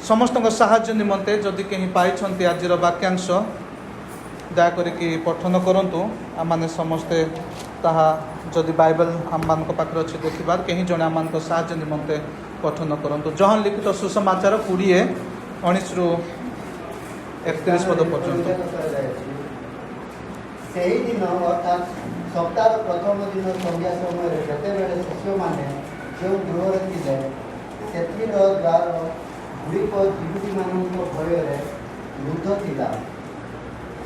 समस्त साहाय्य निमंते जदि कहीं पाई आज वाक्यांश दयाकोरी पठन करूँ आम समस्ते ताहा जदि बाइबल आम मान पाखे अच्छे देखबार कहीं जड़े आम साहाय्य निमंते पठन करूँ। जहन लिखित सुसमाचार 20:19 ରୁ 31 पद पर्यंत। ସେହି ଦିନ ଅର୍ଥାତ୍ ସପ୍ତାହର ପ୍ରଥମ ଦିନ ସନ୍ଧ୍ୟା ସମୟରେ ଯେତେବେଳେ ଶିଷ୍ୟମାନେ ଯେଉଁ ଗୃହରେ ଥିଲେ ସେଥିର ଦ୍ୱାର ଗୁଡ଼ିକ ଯିହୁଦୀମାନଙ୍କ ଭୟରେ ରୁଦ୍ଧ ଥିଲା।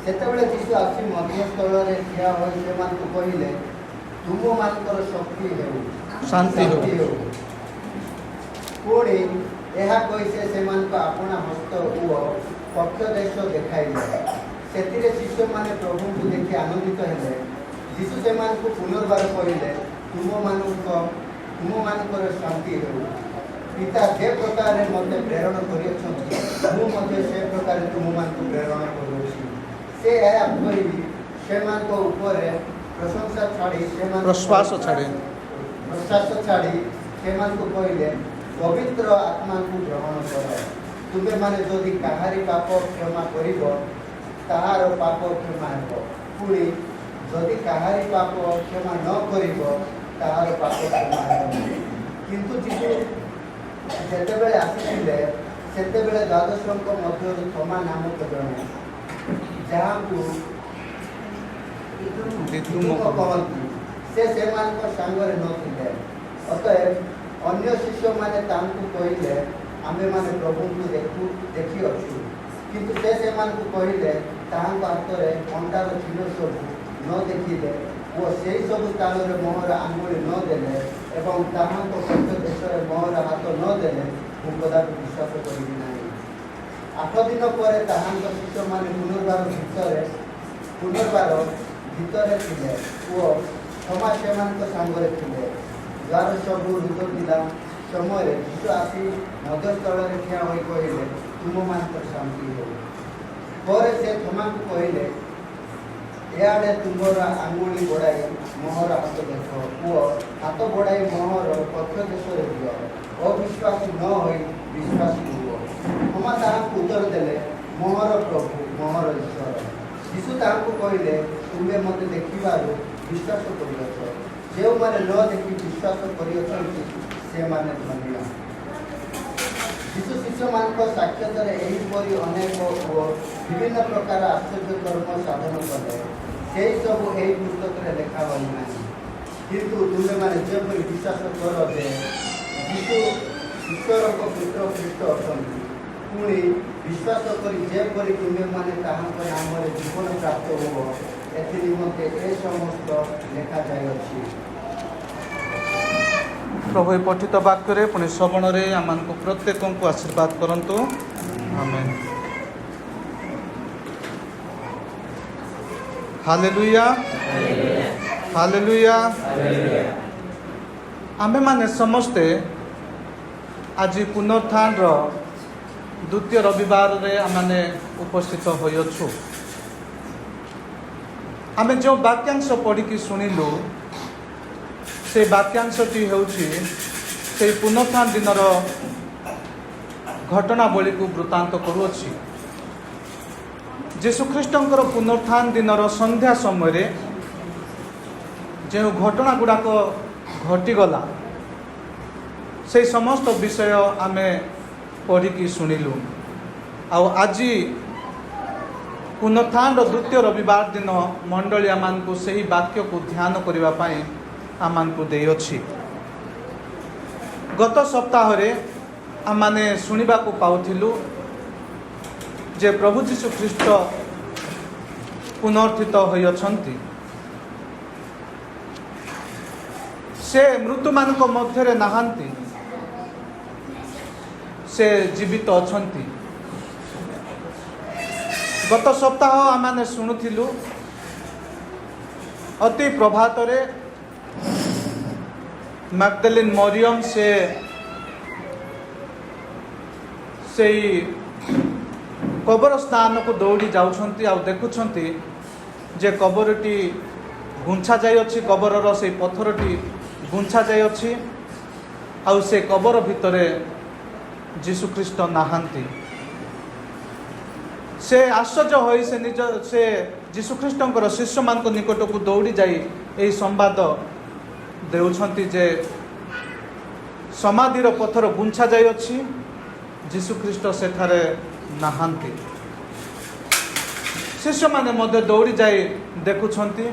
ସେତେବେଳେ ଯୀଶୁ ଆସି ମଧ୍ୟସ୍ଥଳରେ ଠିଆ ହୋଇ ସେମାନଙ୍କୁ କହିଲେ, ତୁମମାନଙ୍କର ଶକ୍ତି ହେଉ, ଶାନ୍ତି ହେଉ। ପୁଣି ଏହା କହି ସେ ସେମାନଙ୍କ ଆପଣା ହସ୍ତ ଓ ପକ୍ଷ ଦେଶ ଦେଖାଇଲେ। ସେଥିରେ ଶିଷ୍ୟମାନେ ପ୍ରଭୁଙ୍କୁ ଦେଖି ଆନନ୍ଦିତ ହେଲେ। ଯୀଶୁ ସେମାନଙ୍କୁ ପୁନର୍ବାର କହିଲେ, ତୁମମାନଙ୍କର ଶାନ୍ତି ହେଉ। ପିତା ଯେ ପ୍ରକାରେ ମୋତେ ପ୍ରେରଣ କରିଅଛନ୍ତି ମୁଁ ମଧ୍ୟ ସେ ପ୍ରକାରେ ତୁମମାନଙ୍କୁ ପ୍ରେରଣ କରୁଅଛି। ସେ ଏହା କହି ସେମାନଙ୍କ ଉପରେ ପ୍ରଶ୍ୱାସ ଛାଡ଼ି ସେମାନଙ୍କୁ କହିଲେ, ପବିତ୍ର ଆତ୍ମାଙ୍କୁ ଗ୍ରହଣ କର। ତୁମେମାନେ ଯଦି କାହାରି ପାପ କ୍ଷମା କରିବ ତାହାର ପାପ କ୍ଷମା ହେବ, ପୁଣି ଯଦି କାହାରି ପାପ କ୍ଷମା ନ କରିବ ତାହାର ପାପ କ୍ଷମା ହେବ। କିନ୍ତୁ ଯୀଶୁ ଯେତେବେଳେ ଆସିଥିଲେ ସେତେବେଳେ ଦ୍ୱାଦଶଙ୍କ ମଧ୍ୟରୁ ଥୋମା ନାମକ ଜଣେ, ଯାହାକୁ ଦିଦୁମ କହନ୍ତି, ସେ ସେମାନଙ୍କ ସାଙ୍ଗରେ ନଥିଲେ। ଅତଏବ ଅନ୍ୟ ଶିଷ୍ୟମାନେ ତାଙ୍କୁ କହିଲେ, ଆମ୍ଭେମାନେ ପ୍ରଭୁଙ୍କୁ ଦେଖିଅଛୁ। କିନ୍ତୁ ସେ ସେମାନଙ୍କୁ କହିଲେ, ତାହାଙ୍କ ହାତରେ କଣ୍ଟାର ଚିହ୍ନ ସବୁ ନ ଦେଖିଲେ ଓ ସେହି ସବୁ ସ୍ଥାନରେ ମୋହର ଆଙ୍ଗୁଳି ନ ଦେଲେ ଏବଂ ତାହାଙ୍କ ପକ୍ଷ ଦେଶରେ ମୋହର ହାତ ନ ଦେଲେ ମୁଁ କଦାପି ବିଶ୍ୱାସ କରିବି ନାହିଁ। 8 ଦିନ ପରେ ତାହାଙ୍କ ଶିଷ୍ୟମାନେ ପୁନର୍ବାର ଭିତରେ ଥିଲେ ଓ ଥୋମା ସେମାନଙ୍କ ସାଙ୍ଗରେ ଥିଲେ। ଦ୍ୱାର ସବୁ ରୁଦ୍ଧ ଥିଲା ସମୟରେ ଯୀଶୁ ଆସି ମଧ୍ୟସ୍ଥଳରେ ଠିଆ ହୋଇ କହିଲେ, ତୁମମାନଙ୍କର ଶାନ୍ତି ହେଉ। ପରେ ସେ ଥୋମାଙ୍କୁ କହିଲେ, ଏଆଡ଼େ ତୁମର ଆଙ୍ଗୁଳି ବଢ଼ାଇ ମୋହର ହାତ ଦେଖ ଓ ହାତ ବଢ଼ାଇ ମୋହର ପକ୍ଷ ଦେଶରେ ଦିଅ। ଅବିଶ୍ୱାସୀ ନ ହୋଇ ବିଶ୍ୱାସୀ ହୁଅ। ଥୋମା ତାହାଙ୍କୁ ଉତ୍ତର ଦେଲେ, ମୋହର ପ୍ରଭୁ, ମୋହର ଈଶ୍ୱର। ଯୀଶୁ ତାହାଙ୍କୁ କହିଲେ, ତୁମେ ମୋତେ ଦେଖିବାରୁ ବିଶ୍ୱାସ କରିଅଛ। ଯେଉଁମାନେ ନ ଦେଖି ବିଶ୍ୱାସ କରିଅଛନ୍ତି ସେମାନେ ଧନ୍ୟ। ଯୀଶୁ ଶିଷ୍ୟମାନଙ୍କ ସାକ୍ଷାତରେ ଏହିପରି ଅନେକ ଓ ବିଭିନ୍ନ ପ୍ରକାର ଆଶ୍ଚର୍ଯ୍ୟ କର୍ମ ସାଧନ କଲେ। ସେହି ସବୁ ଏହି ପୁସ୍ତକରେ ଲେଖା ହୋଇନାହିଁ। କିନ୍ତୁ ତୁମେମାନେ ଯେପରି ବିଶ୍ୱାସ କର ଯେ ଯୀଶୁ ଈଶ୍ୱରଙ୍କ ପୁତ୍ର ଖ୍ରୀଷ୍ଟ ଅଛନ୍ତି, ପୁଣି ବିଶ୍ୱାସ କରି ଯେପରି ତୁମେମାନେ ତାହାଙ୍କ ନାମରେ ଜୀବନ ପ୍ରାପ୍ତ ହୁଅ, ଏଥି ନିମନ୍ତେ ଏ ସମସ୍ତ ଲେଖାଯାଇଅଛି। प्रभु पठित वाक्य पुणी श्रवण आम प्रत्येक को आशीर्वाद करंतु। आमेन। Hallelujah, hallelujah. आमे माने समस्ते आज पुनरुत्थान द्वितीय रविवार रे आमे उपस्थित होइछु। आमे जो वाक्यांश पढ़ी शुणिलु से वाक्यांशटी होउछि से पुनरुत्थान दिनर घटनावली को वृत्तांत करुअछि। जीशुख्रीष्टंकर पुनरुत्थान दिनर संध्या समय जो घटना गुड़ाक घटीगला से समस्त विषय आमे पढ़ी शुणिलु। आज पुनरुत्थान द्वितीय रविवार दिन मंडलिया मानकु सही वाक्य को ध्यान करिबा पई आमानकु देइअछि। गत सप्ताह रे आमाने शुणिबा को पाउथिलु जे प्रभु जीशु ख्रीष्ट पुनर्थित होइअछंती। से मृत्यु मानक मध्य नाहांती, से जीवित अछंती। गत सप्ताह आमाने शुणुथिलु अति प्रभात रे मैगदलीन मरियम से कबर स्थान को दौड़ी जाउछंती आ देखुछंती जे कबरटी गुंछा जाय अछि, कबरर से पत्थरटी गुंछा जाय अछि आ से कबर भितरे ଯୀଶୁଖ୍ରୀଷ୍ଟ ନାହାନ୍ତି। ସେ ଆଶ୍ଚର୍ଯ୍ୟ ହୋଇ ସେ ଯୀଶୁଖ୍ରୀଷ୍ଟଙ୍କର ଶିଷ୍ୟମାନଙ୍କ ନିକଟକୁ ଦୌଡ଼ି ଯାଇ ଏହି ସମ୍ବାଦ ଦେଉଛନ୍ତି ଯେ ସମାଧିର ପଥର ଗୁଞ୍ଛା ଯାଇଅଛି, ଯୀଶୁଖ୍ରୀଷ୍ଟ ସେଠାରେ ନାହାନ୍ତି। ଶିଷ୍ୟମାନେ ମଧ୍ୟ ଦୌଡ଼ି ଯାଇ ଦେଖୁଛନ୍ତି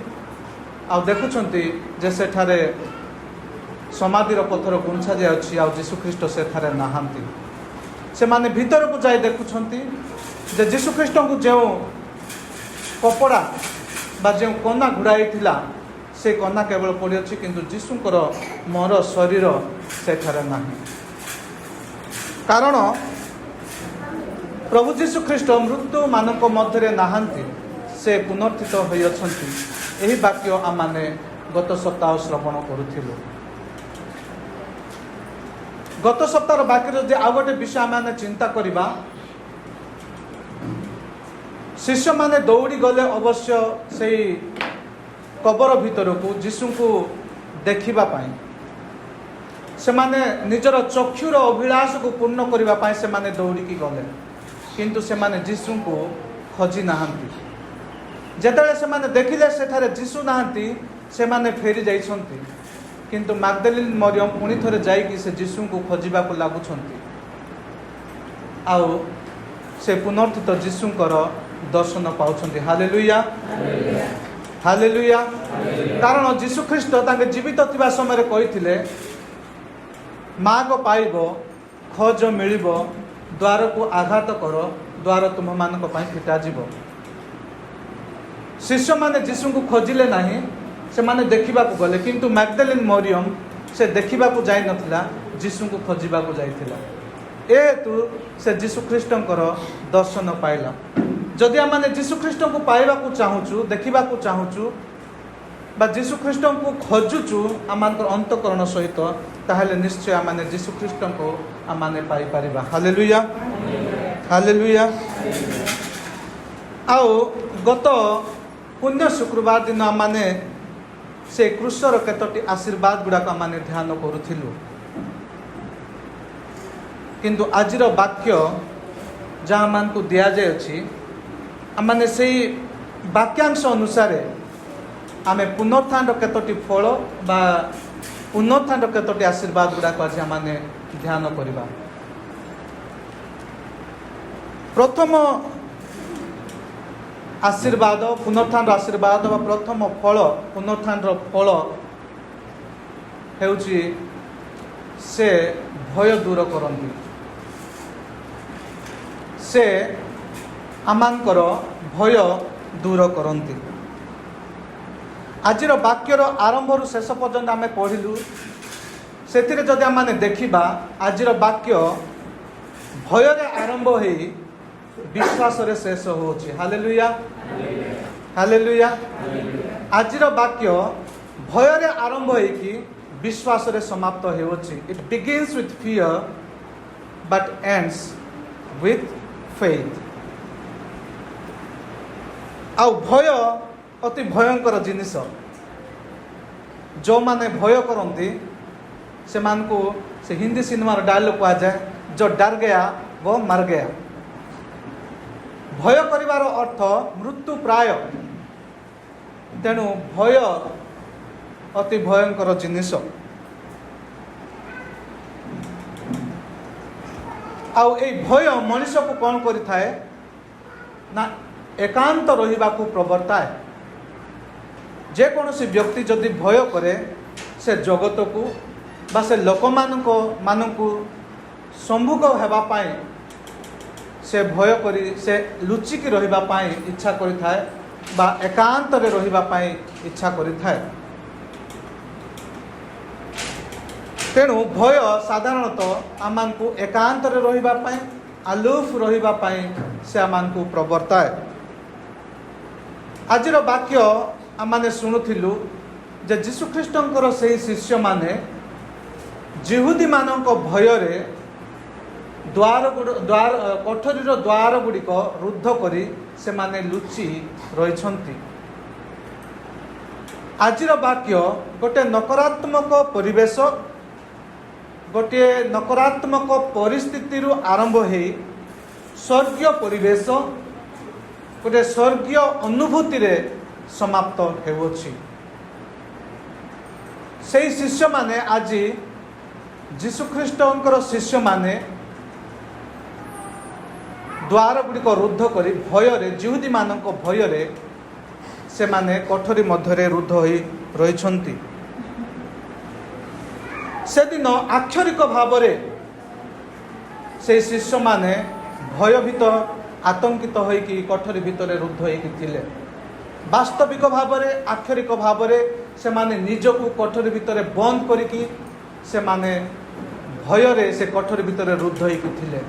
ଯେ ସେଠାରେ ସମାଧିର ପଥର ଗୁଞ୍ଛା ଯାଇଅଛି ଆଉ ଯୀଶୁଖ୍ରୀଷ୍ଟ ସେଠାରେ ନାହାନ୍ତି। ସେମାନେ ଭିତରକୁ ଯାଇ ଦେଖୁଛନ୍ତି ଯେ ଯୀଶୁଖ୍ରୀଷ୍ଟଙ୍କୁ ଯେଉଁ କପଡ଼ା ବା ଯେଉଁ କନା ଘୋଡ଼ାଇଥିଲା ସେ କନା କେବଳ ପଡ଼ିଅଛି, କିନ୍ତୁ ଯୀଶୁଙ୍କର ମର ଶରୀର ସେଠାରେ ନାହିଁ। କାରଣ ପ୍ରଭୁ ଯୀଶୁଖ୍ରୀଷ୍ଟ ମୃତ୍ୟୁମାନଙ୍କ ମଧ୍ୟରେ ନାହାନ୍ତି, ସେ ପୁନର୍ଥିତ ହୋଇଅଛନ୍ତି। ଏହି ବାକ୍ୟ ଆମମାନେ ଗତ ସପ୍ତାହ ଶ୍ରବଣ କରୁଥିଲୁ। ଗତ ସପ୍ତାହର ବାକ୍ୟରେ ଯଦି ଆଉ ଗୋଟେ ବିଷୟ ଆମେ ଚିନ୍ତା କରିବା, ଶିଷ୍ୟମାନେ ଦୌଡ଼ି ଗଲେ ଅବଶ୍ୟ ସେଇ କବର ଭିତରକୁ ଯୀଶୁଙ୍କୁ ଦେଖିବା ପାଇଁ। ସେମାନେ ନିଜର ଚକ୍ଷୁର ଅଭିଳାଷକୁ ପୂର୍ଣ୍ଣ କରିବା ପାଇଁ ସେମାନେ ଦୌଡ଼ିକି ଗଲେ, କିନ୍ତୁ ସେମାନେ ଯୀଶୁଙ୍କୁ ଖୋଜି ନାହାନ୍ତି। ଯେତେବେଳେ ସେମାନେ ଦେଖିଲେ ସେଠାରେ ଯୀଶୁ ନାହାନ୍ତି, ସେମାନେ ଫେରି ଯାଇଛନ୍ତି। କିନ୍ତୁ ମାଗ୍ଦଲିନ ମରିୟମ ପୁଣି ଥରେ ଯାଇକି ସେ ଯୀଶୁଙ୍କୁ ଖୋଜିବାକୁ ଲାଗୁଛନ୍ତି ଆଉ ସେ ପୁନର୍ଥିତ ଯୀଶୁଙ୍କର ଦର୍ଶନ ପାଉଛନ୍ତି। Hallelujah, hallelujah. କାରଣ ଯୀଶୁଖ୍ରୀଷ୍ଟ ତାଙ୍କେ ଜୀବିତ ଥିବା ସମୟରେ କହିଥିଲେ, ମାଗ ପାଇବ, ଖୋଜ ମିଳିବ, ଦ୍ୱାରକୁ ଆଘାତ କର, ଦ୍ୱାର ତୁମମାନଙ୍କ ପାଇଁ ଫିଟାଯିବ। ଶିଷ୍ୟମାନେ ଯୀଶୁଙ୍କୁ ଖୋଜିଲେ ନାହିଁ, ସେମାନେ ଦେଖିବାକୁ ଗଲେ। କିନ୍ତୁ ମାଗ୍ଦଲିନ ମରିୟମ ସେ ଦେଖିବାକୁ ଯାଇନଥିଲା, ଯୀଶୁଙ୍କୁ ଖୋଜିବାକୁ ଯାଇଥିଲା। ଏହେତୁ ସେ ଯୀଶୁଖ୍ରୀଷ୍ଟଙ୍କର ଦର୍ଶନ ପାଇଲା। ଯଦି ଆମେ ଯୀଶୁଖ୍ରୀଷ୍ଟଙ୍କୁ ପାଇବାକୁ ଚାହୁଁଛୁ, ଦେଖିବାକୁ ଚାହୁଁଛୁ ବା ଯୀଶୁଖ୍ରୀଷ୍ଟଙ୍କୁ ଖୋଜୁଛୁ ଆମମାନଙ୍କର ଅନ୍ତଃକରଣ ସହିତ, ତାହେଲେ ନିଶ୍ଚୟ ଆମେ ଯୀଶୁଖ୍ରୀଷ୍ଟଙ୍କୁ ଆମେ ପାଇପାରିବା। Hallelujah, hallelujah. ଆଉ ଗତ ପୁଣ୍ୟ ଶୁକ୍ରବାର ଦିନ ଆମେ ସେ କୃଷ୍ଣର କେତୋଟି ଆଶୀର୍ବାଦ ଗୁଡ଼ାକ ଆମେ ଧ୍ୟାନ କରୁଥିଲୁ। କିନ୍ତୁ ଆଜିର ବାକ୍ୟ ଯାହା ଆମମାନଙ୍କୁ ଦିଆଯାଇଅଛି, ଆମେ ସେଇ ବାକ୍ୟାଂଶ ଅନୁସାରେ ଆମେ ପୁନରୁତ୍ଥାନର କେତୋଟି ଫଳ ବା ପୁନରୁତ୍ଥାନର କେତୋଟି ଆଶୀର୍ବାଦ ଗୁଡ଼ାକ ଆଜି ଆମେ ଧ୍ୟାନ କରିବା। ପ୍ରଥମ ଆଶୀର୍ବାଦ, ପୁନରୁତ୍ଥାନର ଆଶୀର୍ବାଦ ବା ପ୍ରଥମ ଫଳ, ପୁନରୁତ୍ଥାନର ଫଳ ହେଉଛି ସେ ଭୟ ଦୂର କରନ୍ତି। ସେ ଆମମାନଙ୍କର ଭୟ ଦୂର କରନ୍ତି। ଆଜିର ବାକ୍ୟର ଆରମ୍ଭରୁ ଶେଷ ପର୍ଯ୍ୟନ୍ତ ଆମେ ପଢ଼ିଲୁ। ସେଥିରେ ଯଦି ଆମେ ଦେଖିବା, ଆଜିର ବାକ୍ୟ ଭୟରେ ଆରମ୍ଭ ହୋଇ ବିଶ୍ୱାସରେ ଶେଷ ହେଉଛି। Hallelujah, hallelujah. ଆଜିର ବାକ୍ୟ ଭୟରେ ଆରମ୍ଭ ହୋଇକି ବିଶ୍ୱାସରେ ସମାପ୍ତ ହେଉଛି। It begins with fear but ends with faith. ଆଉ ଭୟ ଅତି ଭୟଙ୍କର ଜିନିଷ। ଯେଉଁମାନେ ଭୟ କରନ୍ତି ସେମାନଙ୍କୁ ସେ ହିନ୍ଦୀ ସିନେମାର ଡାୟଲଗ୍ କୁହାଯାଏ, ଯୋ ଡର ଗୟା वो मर गया। ଭୟ କରିବାର ଅର୍ଥ ମୃତ୍ୟୁ ପ୍ରାୟ। ତେଣୁ ଭୟ ଅତି ଭୟଙ୍କର ଜିନିଷ। ଆଉ ଏଇ ଭୟ ମଣିଷକୁ କ'ଣ କରିଥାଏ ନା ଏକାନ୍ତ ରହିବାକୁ ପ୍ରବର୍ତ୍ତାଏ। ଯେକୌଣସି ବ୍ୟକ୍ତି ଯଦି ଭୟ କରେ, ସେ ଜଗତକୁ ବା ସେ ଲୋକମାନଙ୍କୁ ସମ୍ମୁଖ ହେବା ପାଇଁ ସେ ଭୟ କରି ସେ ଲୁଚିକି ରହିବା ପାଇଁ ଇଚ୍ଛା କରିଥାଏ ବା ଏକାନ୍ତରେ ରହିବା ପାଇଁ ଇଚ୍ଛା କରିଥାଏ। ତେଣୁ ଭୟ ସାଧାରଣତଃ ଆମମାନଙ୍କୁ ଏକାନ୍ତରେ ରହିବା ପାଇଁ, ଆଲୁଫ ରହିବା ପାଇଁ ସେ ଆମମାନଙ୍କୁ ପ୍ରବର୍ତ୍ତାଏ। ଆଜିର ବାକ୍ୟ ଆମେ ଶୁଣୁଥିଲୁ ଯେ ଯୀଶୁଖ୍ରୀଷ୍ଟଙ୍କର ସେହି ଶିଷ୍ୟମାନେ ଜିହୁଦୀମାନଙ୍କ ଭୟରେ କୋଠରୀର ଦ୍ୱାର ଗୁଡ଼ିକ ରୁଦ୍ଧ କରି ସେମାନେ ଲୁଚି ରହିଛନ୍ତି। ଆଜିର ବାକ୍ୟ ଗୋଟେ ନକାରାତ୍ମକ ପରିବେଶ गोटे नकारात्मक परिस्थिति आरंभ हो स्वर्गीय परिवेश गोटे स्वर्गीय अनुभूति रे समाप्त होउछि। से शिष्य माने आज जीशुख्रीष्टर शिष्य माने द्वार गुड़िक रुद्ध करी भय जिहुदी मानक भय से माने कोठरी मध्य रुद्ध हो रही। से दिन आक्षरिक भाव से शिष्य माने भयभीत आतंकित होइकी कोठरी भितर रुद्ध होइकी वास्तविक भाव आक्षरिक भाव से माने निजको कोठरी भितर बंद करिकी से माने भय से कोठरी भितर रुद्ध होइकी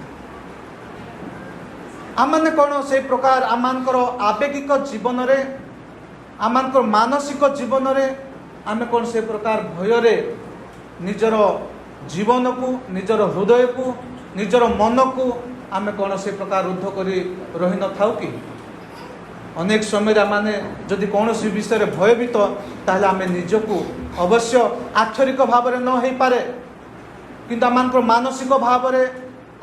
आमने कौन से प्रकार आमानकर आवेगिक जीवन रे आमानकर मानसिक जीवन रे आमे कौन से प्रकार भय निजर जीवन को निजर हृदय को निजर मन को आमे कौन से प्रकार रुद्ध करी रही न थाउ कि अनेक समय माने जदि कौन सी विषय भयभीत ताहले आमे निजको अवश्य आक्षरिक भाव न हो पारे किंतु आमानकर मानसिक भाव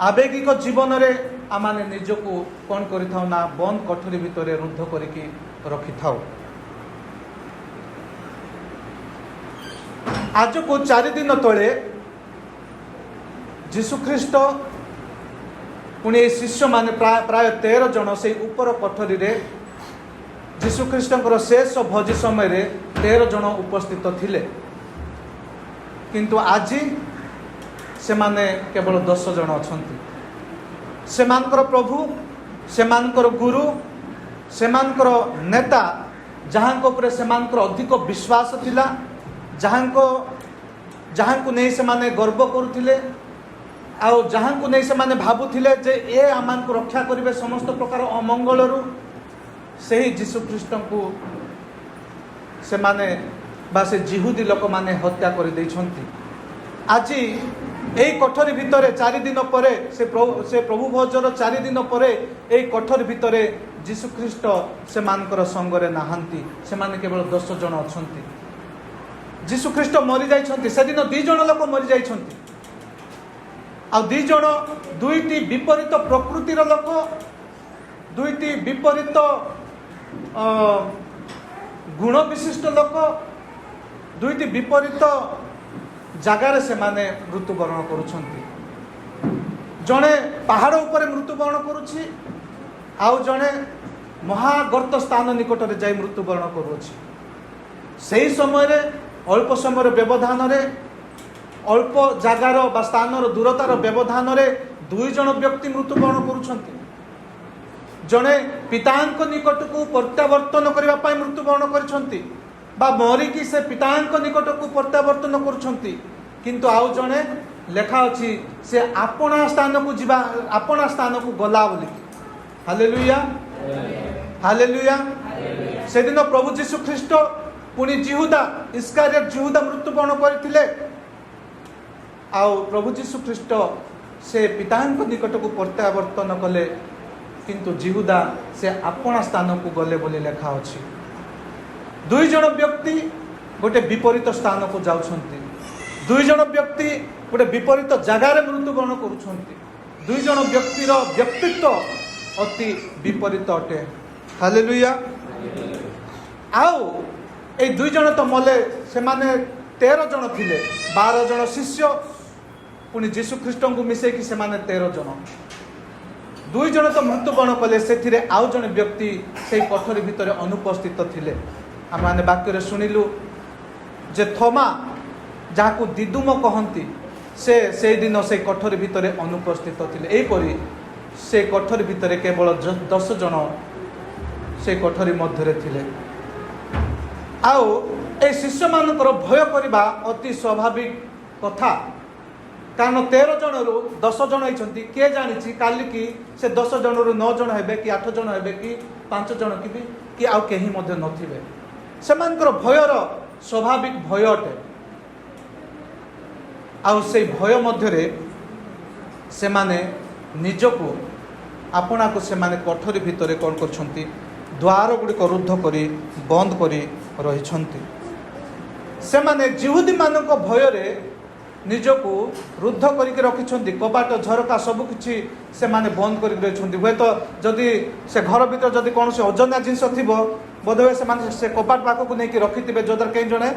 आवेगिक जीवन रे आमाने निजको कौन करिथाउ ना बंद कोठरी भितर रुद्ध करिकी रखि थाउ। आज को 4 दिन तले जीशुख्रीष्ट पुणी शिष्य माने प्राय 13 जन से ऊपर कोठरी रे जीशुख्रीष्टर शेष भोजी समय रे 13 जन उपस्थित थिले किंतु आज से माने केवल 10 जन अछंती। सेमानकर प्रभु सेमानकर गुरु सेमानकर नेता जहाँ को उपरे सेमानकर अधिक विश्वास थिला जहाँ को नहीं से माने गर्व करुथिले आउ जहाँ को नहीं से माने भाबुथिले जे ए आमान को रक्षा करिवे समस्त प्रकार अमंगलरू सही जीशुख्रीष्ट को से माने बा से जिहुदी लोक माने हत्या कर दैछंती। आज এই কোঠরি ভিতরে 4 দিন পরে সে প্রভু ভোজর 4 দিন পরে এই কোঠরি ভিতরে যীশুখ্রিষ্ট সেমানকৰ সঙ্গরে নাহান্তি সেমানে কেবল 10 জন অছন্তি। যীশুখ্রিষ্ট মরি যাইছন্তি সেদিন 2 জন লোক মরি যাইছন্তি আর 2 জন দুইটি বিপরীত প্রকৃতির লোক দুইটি বিপরীত গুণ বিশিষ্ট লোক দুইটি বিপরীত जगार से माने मृत्युवरण करुछंती। जड़े पहाड़ उपर मृत्युवरण करुछि आउ जड़े महागर्त स्थान निकट में जाई मृत्युवरण करुछि। सही समय रे अल्प समय व्यवधान रे अल्प जगार बा स्थान दूरतार व्यवधान रे 2 जन व्यक्ति मृत्युवरण करुछंती। जड़े पितांक निकट को प्रत्यावर्तन करबा पई मृत्युवरण करिसंती बा मरिकी से पितांक निकट को प्रत्यावर्तन करुछंती किंतु आउ जने लेखा अछि से आपना स्थान को जीवा आपना स्थान को गला बोली। Hallelujah hallelujah. से दिन प्रभु जीशु ख्रीष्ट पुनी जिहुदा इस्कारियत जिहुदा मृत्युवरण करथिले आउ प्रभु जीशु ख्रीष्ट से पितांक निकट को प्रत्यावर्तन कले किंतु जिहुदा से आपना स्थान को गले बोली लेखा अछि। 2 जन व्यक्ति गोटे विपरीत स्थान को जाउछंती 2 जन व्यक्ति गोटे विपरीत जगार मृत्युवरण करुछंती 2 जन व्यक्तिर व्यक्तित्व अति विपरीत अटे। हालेलुया। आउ ए 2 जन तो मले से माने 13 जन थिले 12 जन शिष्य पुनी जीशु ख्रीष्ट को मिसे कि से माने 13 जन 2 जन तो मृत्युवरण कले से आउ जन व्यक्ति से कोठरी भितर अनुपस्थित थिले। आम मैंने वाक्य शुणिलु जे थोमा जहाँ को दिदुम कहती से दिन से कोठरी भितर अनुपस्थित थिले। एपरी से कोठरी भितर केवल 10 जन से कोठरी मध्य थिले। आउ ए शिष्य मानकर भय करबा अति स्वाभाविक कथा कारण 13 जन रु 10 जन होइछंती के जानिछि काली की से 10 जन रु 9 जन हेबे कि 8 जन हेबे कि 5 जन कि आउ केही मध्य नथिबे। सेमानकर भयर स्वाभाविक भय अटे आउ से भय मध्य से माने निजको आपना को से माने कोठरी भितर कौन करछंती द्वार गुड़िक रुद्ध करी बंद करी रहिछंती। से माने जिहुदी मानक भय ନିଜକୁ ରୁଦ୍ଧ କରିକି ରଖିଛନ୍ତି। କବାଟ ଝରକା ସବୁକିଛି ସେମାନେ ବନ୍ଦ କରିକି ରହିଛନ୍ତି। ହୁଏତ ଯଦି ସେ ଘର ଭିତରେ ଯଦି କୌଣସି ଅଜନା ଜିନିଷ ଥିବ ବୋଧହୁଏ ସେମାନେ ସେ କବାଟ ପାଖକୁ ନେଇକି ରଖିଥିବେ, ଯଦ୍ୱାରା କେହି ଜଣେ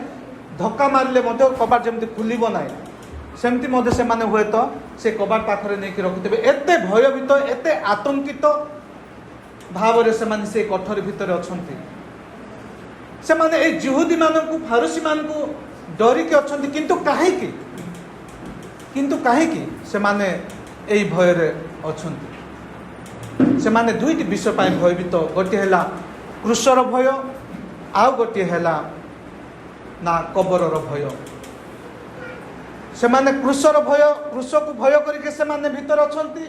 ଧକ୍କା ମାରିଲେ ମଧ୍ୟ କବାଟ ଯେମିତି ଖୋଲିବ ନାହିଁ, ସେମିତି ମଧ୍ୟ ସେମାନେ ହୁଏତ ସେ କବାଟ ପାଖରେ ନେଇକି ରଖିଥିବେ। ଏତେ ଭୟଭୀତ, ଏତେ ଆତଙ୍କିତ ଭାବରେ ସେମାନେ ସେ କୋଠରୀ ଭିତରେ ଅଛନ୍ତି। ସେମାନେ ଏଇ ଜିହୁଦୀମାନଙ୍କୁ, ଫାରୁସୀମାନଙ୍କୁ ଡରିକି ଅଛନ୍ତି। କିନ୍ତୁ କାହିଁକି ସେମାନେ ଏଇ ଭୟରେ ଅଛନ୍ତି? ସେମାନେ ଦୁଇଟି ବିଷୟ ପାଇଁ ଭୟଭୀତ। ଗୋଟିଏ ହେଲା କ୍ରୁଶର ଭୟ, ଆଉ ଗୋଟିଏ ହେଲା ନା କବରର ଭୟ। ସେମାନେ କ୍ରୁଶର ଭୟ, କ୍ରୁଶକୁ ଭୟ କରିକି ସେମାନେ ଭିତରେ ଅଛନ୍ତି।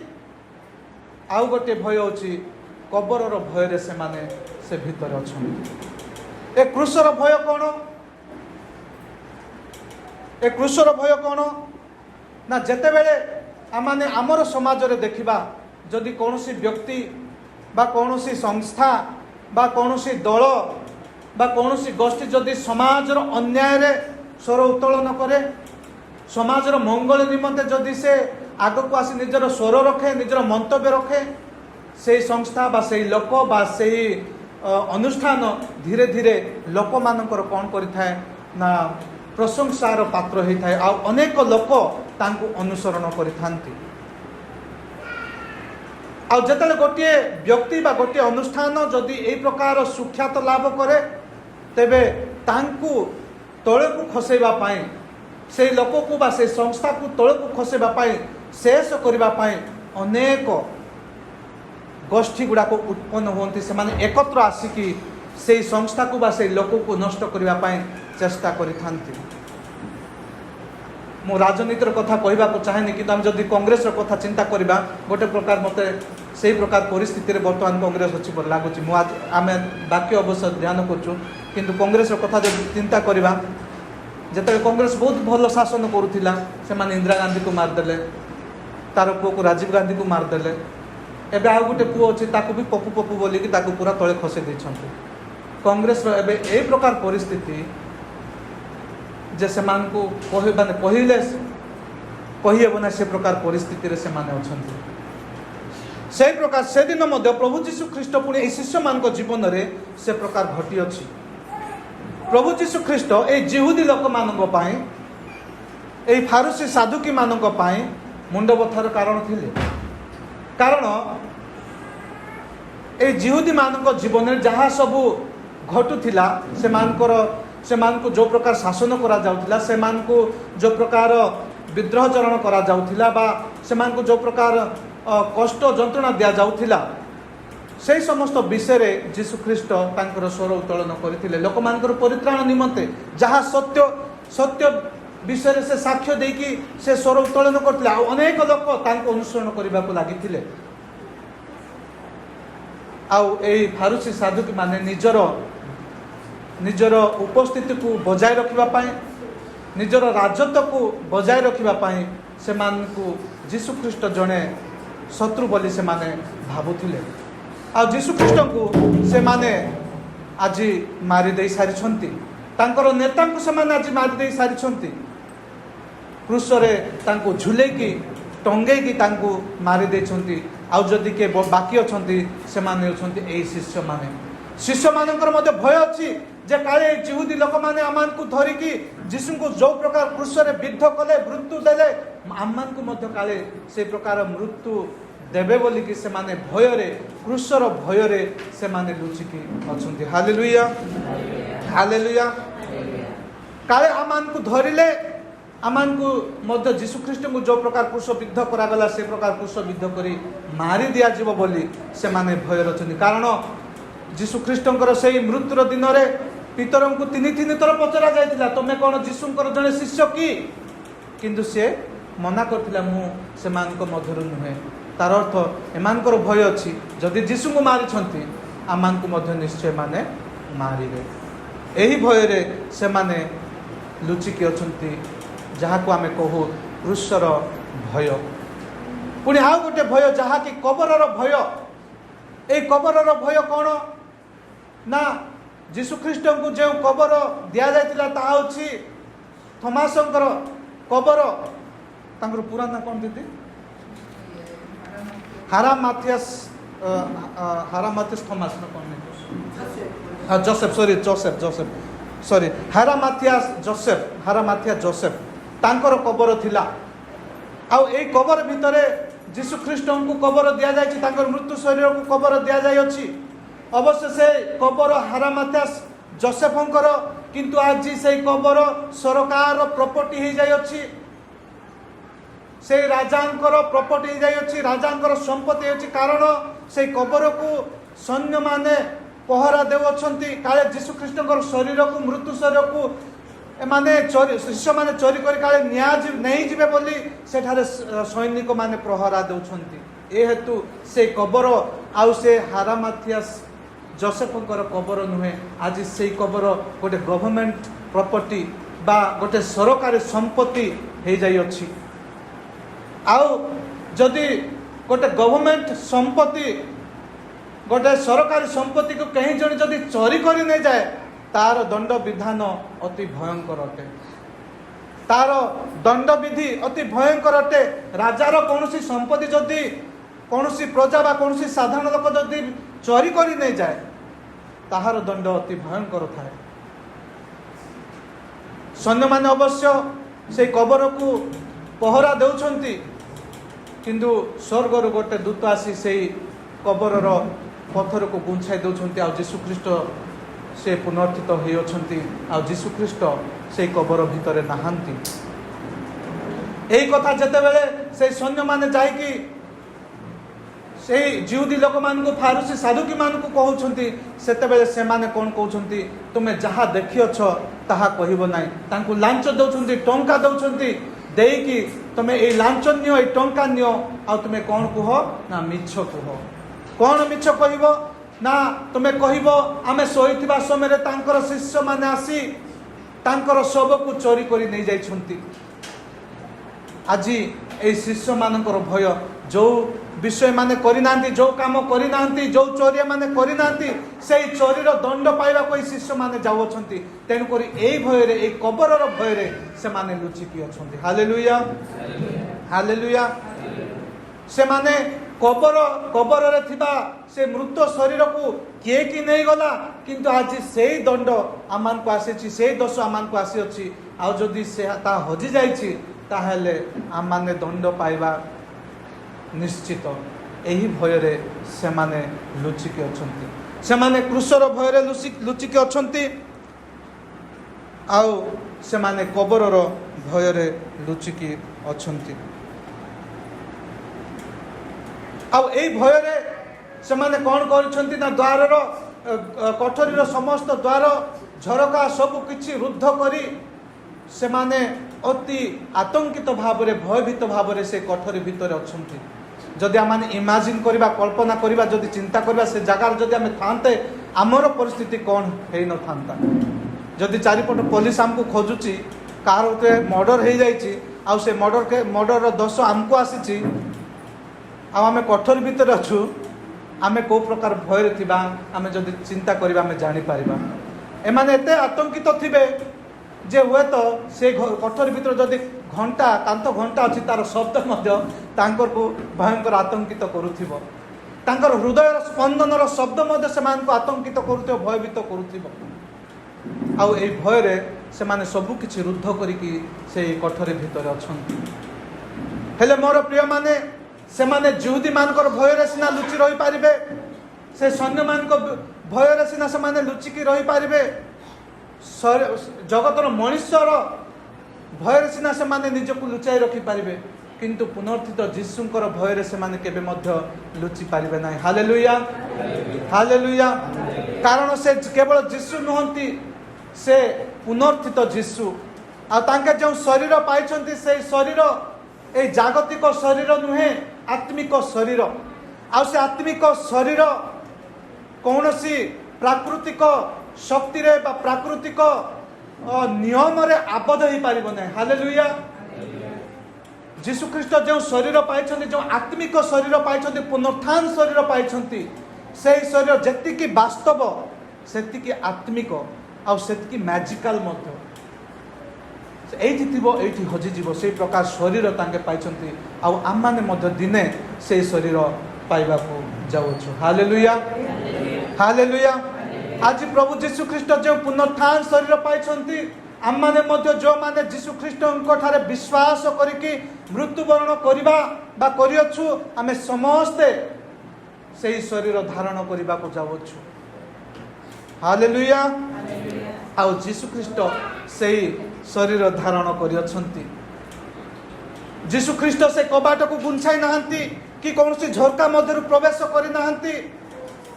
ଆଉ ଗୋଟିଏ ଭୟ ହେଉଛି କବରର ଭୟରେ ସେମାନେ ସେ ଭିତରେ ଅଛନ୍ତି। ଏ କ୍ରୁଶର ଭୟ କ'ଣ? ଏ କ୍ରୁଶର ଭୟ କ'ଣ ନା ଯେତେବେଳେ ଆମେ ଆମର ସମାଜରେ ଦେଖିବା, ଯଦି କୌଣସି ବ୍ୟକ୍ତି ବା କୌଣସି ସଂସ୍ଥା ବା କୌଣସି ଦଳ ବା କୌଣସି ଗୋଷ୍ଠୀ ଯଦି ସମାଜର ଅନ୍ୟାୟରେ ସ୍ୱର ଉତ୍ତୋଳନ କରେ, ସମାଜର ମଙ୍ଗଳ ନିମନ୍ତେ ଯଦି ସେ ଆଗକୁ ଆସି ନିଜର ସ୍ୱର ରଖେ, ନିଜର ମନ୍ତବ୍ୟ ରଖେ, ସେଇ ସଂସ୍ଥା ବା ସେଇ ଲୋକ ବା ସେଇ ଅନୁଷ୍ଠାନ ଧୀରେ ଧୀରେ ଲୋକମାନଙ୍କର କ'ଣ କରିଥାଏ ନା ପ୍ରଶଂସାର ପାତ୍ର ହୋଇଥାଏ। ଆଉ ଅନେକ ଲୋକ ତାଙ୍କୁ ଅନୁସରଣ କରିଥାନ୍ତି। ଆଉ ଯେତେବେଳେ ଗୋଟିଏ ବ୍ୟକ୍ତି ବା ଗୋଟିଏ ଅନୁଷ୍ଠାନ ଯଦି ଏହି ପ୍ରକାର ସୁଖ୍ୟାତ ଲାଭ କରେ, ତେବେ ତାଙ୍କୁ ତଳକୁ ଖସେଇବା ପାଇଁ, ସେଇ ଲୋକକୁ ବା ସେଇ ସଂସ୍ଥାକୁ ତଳକୁ ଖସେଇବା ପାଇଁ, ଶେଷ କରିବା ପାଇଁ ଅନେକ ଗୋଷ୍ଠୀ ଗୁଡ଼ାକ ଉତ୍ପନ୍ନ ହୁଅନ୍ତି। ସେମାନେ ଏକତ୍ର ଆସିକି ସେଇ ସଂସ୍ଥାକୁ ବା ସେଇ ଲୋକକୁ ନଷ୍ଟ କରିବା ପାଇଁ ଚେଷ୍ଟା କରିଥାନ୍ତି। ମୁଁ ରାଜନୀତିର କଥା କହିବାକୁ ଚାହେଁନି, କିନ୍ତୁ ଆମେ ଯଦି କଂଗ୍ରେସର କଥା ଚିନ୍ତା କରିବା, ଗୋଟେ ପ୍ରକାର ମୋତେ ସେହି ପ୍ରକାର ପରିସ୍ଥିତିରେ ବର୍ତ୍ତମାନ କଂଗ୍ରେସ ଅଛି ବୋଲି ଲାଗୁଛି। ଆମେ ବାକ୍ୟ ଅବଶ୍ୟ ଧ୍ୟାନ କରୁଛୁ, କିନ୍ତୁ କଂଗ୍ରେସର କଥା ଯଦି ଚିନ୍ତା କରିବା, ଯେତେବେଳେ କଂଗ୍ରେସ ବହୁତ ଭଲ ଶାସନ କରୁଥିଲା, ସେମାନେ ଇନ୍ଦିରା ଗାନ୍ଧୀକୁ ମାରିଦେଲେ, ତାର ପୁଅକୁ ରାଜୀବ ଗାନ୍ଧୀକୁ ମାରିଦେଲେ। ଏବେ ଆଉ ଗୋଟେ ପୁଅ ଅଛି, ତାକୁ ବି ପପୁ ବୋଲିକି ତାକୁ ପୁରା ତଳେ ଖସେଇ ଦେଇଛନ୍ତି। କଂଗ୍ରେସର ଏବେ ଏହି ପ୍ରକାର ପରିସ୍ଥିତି ଯେ ସେମାନଙ୍କୁ କହିଲେ କହିହେବ ନାହିଁ, ସେ ପ୍ରକାର ପରିସ୍ଥିତିରେ ସେମାନେ ଅଛନ୍ତି। ସେହି ପ୍ରକାର ସେଦିନ ମଧ୍ୟ ପ୍ରଭୁ ଯୀଶୁ ଖ୍ରୀଷ୍ଟ ପୁଣି ଏହି ଶିଷ୍ୟମାନଙ୍କ ଜୀବନରେ ସେ ପ୍ରକାର ଘଟିଅଛି। ପ୍ରଭୁ ଯୀଶୁ ଖ୍ରୀଷ୍ଟ ଏହି ଜିହୁଦୀ ଲୋକମାନଙ୍କ ପାଇଁ, ଏହି ଫାରୁସୀ ସାଧୁକୀମାନଙ୍କ ପାଇଁ ମୁଣ୍ଡ ବଥାର କାରଣ ଥିଲେ। କାରଣ ଏହି ଜିହୁଦୀମାନଙ୍କ ଜୀବନରେ ଯାହା ସବୁ ଘଟୁଥିଲା, ସେମାନଙ୍କୁ ଯେଉଁ ପ୍ରକାର ଶାସନ କରାଯାଉଥିଲା, ସେମାନଙ୍କୁ ଯେଉଁ ପ୍ରକାର ବିଦ୍ରୋହଚରଣ କରାଯାଉଥିଲା ବା ସେମାନଙ୍କୁ ଯେଉଁ ପ୍ରକାର କଷ୍ଟ ଯନ୍ତ୍ରଣା ଦିଆଯାଉଥିଲା, ସେହି ସମସ୍ତ ବିଷୟରେ ଯୀଶୁଖ୍ରୀଷ୍ଟ ତାଙ୍କର ସ୍ୱର ଉତ୍ତୋଳନ କରିଥିଲେ। ଲୋକମାନଙ୍କର ପରିତ୍ରାଣ ନିମନ୍ତେ ଯାହା ସତ୍ୟ ବିଷୟରେ ସେ ସାକ୍ଷ୍ୟ ଦେଇକି ସେ ସ୍ୱର ଉତ୍ତୋଳନ କରିଥିଲେ। ଆଉ ଅନେକ ଲୋକ ତାଙ୍କୁ ଅନୁସରଣ କରିବାକୁ ଲାଗିଥିଲେ। ଆଉ ଏହି ଫାରୁସୀ ସାଧୁକୀମାନେ ନିଜର ଉପସ୍ଥିତିକୁ ବଜାୟ ରଖିବା ପାଇଁ, ନିଜର ରାଜତ୍ୱକୁ ବଜାୟ ରଖିବା ପାଇଁ ସେମାନଙ୍କୁ ଯୀଶୁଖ୍ରୀଷ୍ଟ ଜଣେ ଶତ୍ରୁ ବୋଲି ସେମାନେ ଭାବୁଥିଲେ। ଆଉ ଯୀଶୁଖ୍ରୀଷ୍ଟଙ୍କୁ ସେମାନେ ଆଜି ମାରିଦେଇ ସାରିଛନ୍ତି। ତାଙ୍କର ନେତାଙ୍କୁ ସେମାନେ ଆଜି ମାରିଦେଇ ସାରିଛନ୍ତି। କ୍ରୁଶରେ ତାଙ୍କୁ ଝୁଲେଇକି ଟଙ୍ଗେଇକି ତାଙ୍କୁ ମାରି ଦେଇଛନ୍ତି। ଆଉ ଯଦି କିଏ ବାକି ଅଛନ୍ତି, ସେମାନେ ହେଉଛନ୍ତି ଏହି ଶିଷ୍ୟମାନଙ୍କର ମଧ୍ୟ ଭୟ ଅଛି ଯେ କାଳେ ଜିହୁଦୀ ଲୋକମାନେ ଆମମାନଙ୍କୁ ଧରିକି ଯୀଶୁଙ୍କୁ ଯେଉଁ ପ୍ରକାର କ୍ରୁଶରେ ବିଦ୍ଧ କଲେ, ମୃତ୍ୟୁ ଦେଲେ, ଆମମାନଙ୍କୁ ମଧ୍ୟ କାଳେ ସେ ପ୍ରକାର ମୃତ୍ୟୁ ଦେବେ ବୋଲିକି ସେମାନେ ଭୟରେ, କ୍ରୁଶର ଭୟରେ ସେମାନେ ଲୁଚିକି ଅଛନ୍ତି। Hallelujah, hallelujah. କାଳେ ଆମମାନଙ୍କୁ ଧରିଲେ ଆମମାନଙ୍କୁ ମଧ୍ୟ ଯୀଶୁଖ୍ରୀଷ୍ଟଙ୍କୁ ଯେଉଁ ପ୍ରକାର କ୍ରୁଶ ବିଦ୍ଧ କରାଗଲା, ସେ ପ୍ରକାର କ୍ରୁଶ ବିଦ୍ଧ କରି ମାରି ଦିଆଯିବ ବୋଲି ସେମାନେ ଭୟରେ ଅଛନ୍ତି। କାରଣ ଯୀଶୁଖ୍ରୀଷ୍ଟଙ୍କର ସେହି ମୃତ୍ୟୁର ଦିନରେ ପିତରଙ୍କୁ ତିନି ଥର ପଚରା ଯାଇଥିଲା, ତମେ କ'ଣ ଯୀଶୁଙ୍କର ଜଣେ ଶିଷ୍ୟ କି? କିନ୍ତୁ ସେ ମନା କରିଥିଲା, ମୁଁ ସେମାନଙ୍କ ମଧ୍ୟରୁ ନୁହେଁ। ତାର ଅର୍ଥ ଏମାନଙ୍କର ଭୟ ଅଛି, ଯଦି ଯୀଶୁଙ୍କୁ ମାରିଛନ୍ତି ଆମମାନଙ୍କୁ ମଧ୍ୟ ନିଶ୍ଚୟ ଏମାନେ ମାରିବେ। ଏହି ଭୟରେ ସେମାନେ ଲୁଚିକି ଅଛନ୍ତି, ଯାହାକୁ ଆମେ କହୁ କ୍ରୁଶର ଭୟ। ପୁଣି ଆଉ ଗୋଟେ ଭୟ, ଯାହାକି କବରର ଭୟ। ଏହି କବରର ଭୟ କ'ଣ ନା ଯୀଶୁଖ୍ରୀଷ୍ଟଙ୍କୁ ଯେଉଁ କବର ଦିଆଯାଇଥିଲା, ତାହା ହେଉଛି ଥୋମାସଙ୍କର कबर तांकर पूरा ना कौन दीदी हारामाथियास थॉमस ना कौन नहीं हाँ जोसेफ सॉरी हारामाथिया जोसेफ तांकर कबर थिला आउ ए कबर भितरे जीशु ख्रीष्ट को कबर दिया जायछि तांकर मृत्यु शरीर को कबर दिया जाय अछि अवश्य से कबर हारामाथियास जोसेफंकर किंतु आज से कबर सरकार प्रॉपर्टी हो जाय अछि से राजांकर प्रॉपर्टी हो जाय अछि राजांकर संपत्ति अछि कारण से कबर को सैन्य माने पहरा देउछंती काले जीशु ख्रीष्टकर शरीर को मृत्यु शरीर को माने चोरी शिष्य माने चोरी करी काले न्याय नहीं जिबे बोली सेठारे सैनिक माने प्रहरा देउछंती ए हेतु से कबर आउ से हारामाथियास जोसेफंकर कबर नुहे आज से कबर गोटे गवर्नमेंट प्रॉपर्टी बा गोटे सरकारी संपत्ति हो जाई अछि आउ जदि गोटे गवर्नमेंट संपत्ति गोटे सरकारी संपत्ति को कहीं जन जदि चोरी करी नहीं जाए तार दंड विधान अति भयंकर अटे तार दंड विधि अति भयंकर अटे राजार कौन संपत्ति जदि कौन प्रजा बा कौन साधारण लोक जदि चोरी करी नहीं जाए ताहार दंड अति भयंकर थाए सैन्य माने अवश्य से कबर को पहरा देउछंती किंतु स्वर्गर गोटे दूत आसी से कबरर पत्थर को गुंछाई देउछंती आ जीशु ख्रीष्ट से पुनर्थित होई अछंती आ जीशु ख्रीष्ट से कबर भितरे नाहांती एही कथा जते बेले से सैन्य माने जाई कि से जिहुदी लोक मान को फारूसी साधुकी मान को कहउछंती सेते बेले से माने कोन कहउछंती तुमे जहा देखियोछ ताहा कहिबो नाही तांकु लांच देउछंती टंका देउछंती देई कि तुमे ए लांच नियो ए टंका नियो आ तुमे कोन कुह ना मिछ कुह कोन मिछ कहिबो ना तुमे कहिबो आमे सोइथिबा समय तांकर शिष्य माने आसी तांकर शव को चोरी करी नहीं जाइछंती आजी ए शिष्य मानकर भय जो विषय माने करी नांती जो काम करी नांती जो चोरी माने करी नांती सेई चोरीर दंड पाइबा कोई शिष्य माने जावछंती तेन करी एई भय रे ए कबरर भय रे से माने लुचिकी अछंती हालेलुया हालेलुया से माने कबर रे थिबा से मृत शरीर को किए कि नहीं गला किंतु आज से दंड आमान को आसी से दोष आमान को आसी अछि आ जदि से ता हजि जाइछि ताहेले आमाने दंड पाइबा निश्चित एही भय रे से माने लुचिकी अछंती से माने क्रूसर भय रे लुचिकी अछंती आउ से माने कबरर भय रे लुचिकी अछंती आउ एई भय रे से माने कोन करछंती ना द्वारर कोठरीर समस्त द्वार झरका सब किछि रुद्ध करी से माने अति आतंकित भाव रे भयभीत भाव रे से कोठरी भितर अछंती जदि आम इमाजिन करवा कल्पना करवा जदि चिंता करवा से जगार जदि आम थांते आमर परिस्थिति कौन है न था जदि चारिपट पुलिस आमको खोजुची कार उते मर्डर हो जाइए आ से मर्डर दोष आमको आसी आम कोठरी भितर अच्छु आम कौ प्रकार भय थिबा आम जदि चिंता करवा आम जानीपर एमाने एते आतंकित थिबे जे हुए तो से कोठरी भितर जदि घंटा कांत घंटा अच्छी तार शब्द तांकर को भयंकर आतंकित करुथिबो तांकर हृदय स्पंदनर शब्द से आतंकित करुथिबो भयभीत करुथिबो आउ ए भय रे से माने सब किछि रुद्ध करिकी से कोठरी भितर अछंती हेले मोर प्रिय माने से माने जिहुदी मानकर भय रे सिना लुचि रही पारिबे से सैन्य मानक भय रे सिना से माने लुचिकी रही पारिबे जगतर मनुष्यर भय सिना से माने निजको लुचाई रखी पारिबे किंतु पुनर्थित जीशुंकर भय रे से माने केबे मध्य लुचि पारिबे नाही हालेलुया हालेलुया कारण से केवल जीशु नहंती से पुनर्थित जीशु आ तांके जो शरीर पाइछंती से शरीर ए जागतिक शरीर नुहे आत्मिक शरीर आ से आत्मिक शरीर कौनसी प्राकृतिक शक्ति रे बा प्राकृतिक नियम रे आबद्ध हो पारिबो नै हालेलुया जीशु ख्रीष्ट जो शरीर पाइछंती जो आत्मिक शरीर पाइछंती पुनरुत्थान शरीर पाइछंती से शरीर जेतिकी वास्तव सेतिकी आत्मिक आ सेतिकी मैजिकल मध्य এইଠି ଥିବ এইଠି ହଜିଯିବ ସେଇ ପ୍ରକାର ଶରୀର ତାଙ୍କେ ପାଇଛନ୍ତି ଆଉ ଆମମାନେ ମଧ୍ୟ ଦିନେ ସେଇ ଶରୀର ପାଇବାକୁ ଯାଉଛୁ। Hallelujah hallelujah. ଆଜି ପ୍ରଭୁ ଯୀଶୁ ଖ୍ରୀଷ୍ଟ ଯେଉଁ ପୁନରୁତ୍ଥାନ ଶରୀର ପାଇଛନ୍ତି ଆମମାନେ ମଧ୍ୟ ଯେଉଁମାନେ ଯୀଶୁ ଖ୍ରୀଷ୍ଟଙ୍କ ଠାରେ ବିଶ୍ୱାସ କରିକି ମୃତ୍ୟୁବରଣ କରିବା ବା କରିଅଛୁ ଆମେ ସମସ୍ତେ ସେହି ଶରୀର ଧାରଣ କରିବାକୁ ଯାଉଛୁ। ହାଲେଲୁୟା। ଆଉ ଯୀଶୁ ଖ୍ରୀଷ୍ଟ ସେହି ଶରୀର ଧାରଣ କରିଅଛନ୍ତି। ଯୀଶୁ ଖ୍ରୀଷ୍ଟ ସେ କବାଟକୁ ଗୁଞ୍ଚାଇ ନାହାନ୍ତି କି କୌଣସି ଝରକା ମଧ୍ୟରୁ ପ୍ରବେଶ କରିନାହାନ୍ତି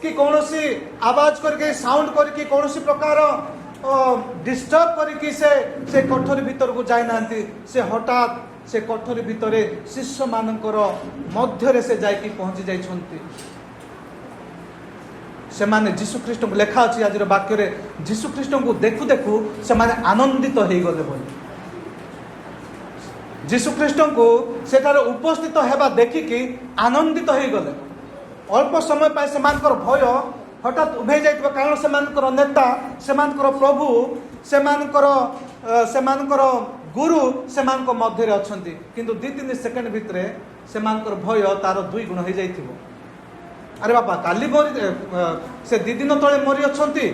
କି କୌଣସି ଆବାଜ କରିକି ସାଉଣ୍ଡ କରିକି କୌଣସି ପ୍ରକାର ଡିଷ୍ଟର୍ବ କରିକି ସେ କୋଠରୀ ଭିତରକୁ ଯାଇନାହାନ୍ତି। ସେ ହଠାତ୍ ସେ କୋଠରୀ ଭିତରେ ଶିଷ୍ୟମାନଙ୍କର ମଧ୍ୟରେ ସେ ଯାଇକି ପହଞ୍ଚି ଯାଇଛନ୍ତି। ସେମାନେ ଯୀଶୁଖ୍ରୀଷ୍ଟଙ୍କୁ ଲେଖା ଅଛି ଆଜିର ବାକ୍ୟରେ ଯୀଶୁଖ୍ରୀଷ୍ଟଙ୍କୁ ଦେଖୁ ଦେଖୁ ସେମାନେ ଆନନ୍ଦିତ ହେଇଗଲେ ବୋଲି। ଯୀଶୁଖ୍ରୀଷ୍ଟଙ୍କୁ ସେଠାରେ ଉପସ୍ଥିତ ହେବା ଦେଖିକି ଆନନ୍ଦିତ ହେଇଗଲେ। ଅଳ୍ପ ସମୟ ପାଇଁ ସେମାନଙ୍କର ଭୟ ହଠାତ୍ ଉଭେଇ ଯାଇଥିବ କାରଣ ସେମାନଙ୍କର ନେତା ସେମାନଙ୍କର ପ୍ରଭୁ ସେମାନଙ୍କର ଗୁରୁ ସେମାନଙ୍କ ମଧ୍ୟରେ ଅଛନ୍ତି। କିନ୍ତୁ 2-3 ସେକେଣ୍ଡ ଭିତରେ ସେମାନଙ୍କର ଭୟ ତାର 2 ଗୁଣ ହେଇଯାଇଥିବ। ଆରେ ବାପା କାଲି ସେ 2 ଦିନ ତଳେ ମରି ଅଛନ୍ତି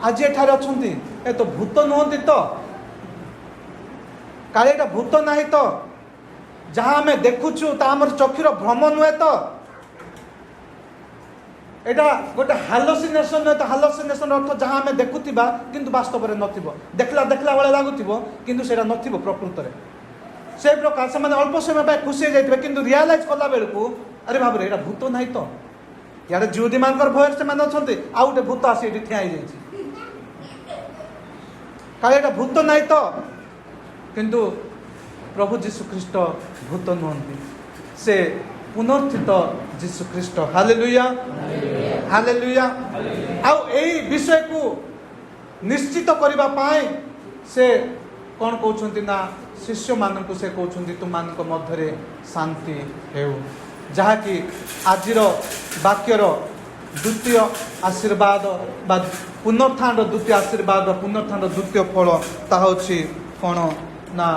ଆଜି ଏଠାରେ ଅଛନ୍ତି ଏ ତ ଭୂତ ନୁହନ୍ତି ତ କାଳେ ଏଇଟା ଭୂତ ନାହିଁ ତ ଯାହା ଆମେ ଦେଖୁଛୁ ତା ଆମର ଚକ୍ଷୁର ଭ୍ରମ ନୁହେଁ ତ ଏଇଟା ଗୋଟେ ହାଲୋସିନେସନ ନୁହେଁ ତ ହାଲୋସିନେସନର ଅର୍ଥ ଯାହା ଆମେ ଦେଖୁଥିବା କିନ୍ତୁ ବାସ୍ତବରେ ନଥିବ ଦେଖିଲା ବେଳେ ଲାଗୁଥିବ କିନ୍ତୁ ସେଇଟା ନଥିବ ପ୍ରକୃତରେ ସେଇ ପ୍ରକାର ସେମାନେ ଅଳ୍ପ ସମୟ ପାଇଁ ଖୁସି ହେଇଯାଇଥିବେ କିନ୍ତୁ ରିଆଲାଇଜ୍ କଲା ବେଳକୁ ଆରେ ଭାବରେ ଏଇଟା ଭୂତ ନାହିଁ ତ ଇଆଡ଼େ ଜିହୁଦୀମାନଙ୍କର ଭୟରେ ସେମାନେ ଅଛନ୍ତି ଆଉ ଗୋଟେ ଭୂତ ଆସି ଏଠି ଠିଆ ହେଇଯାଇଛି କାଳେ ଏଇଟା ଭୂତ ନାହିଁ ତ କିନ୍ତୁ ପ୍ରଭୁ ଯୀଶୁଖ୍ରୀଷ୍ଟ ଭୂତ ନୁହନ୍ତି ସେ ପୁନରୁତ୍ଥିତ ଯୀଶୁଖ୍ରୀଷ୍ଟ। Hallelujah hallelujah. ଆଉ ଏଇ ବିଷୟକୁ ନିଶ୍ଚିତ କରିବା ପାଇଁ ସେ କ'ଣ କହୁଛନ୍ତି ନା ଶିଷ୍ୟମାନଙ୍କୁ ସେ କହୁଛନ୍ତି ତୁମମାନଙ୍କ ମଧ୍ୟରେ ଶାନ୍ତି ହେଉ ଯାହାକି ଆଜିର ବାକ୍ୟର ଦ୍ୱିତୀୟ ଆଶୀର୍ବାଦ ବା ପୁନରୁତ୍ଥାନର ଦ୍ୱିତୀୟ ଆଶୀର୍ବାଦ ପୁନରୁତ୍ଥାନର ଦ୍ୱିତୀୟ ଫଳ ତାହା ହେଉଛି କ'ଣ ନା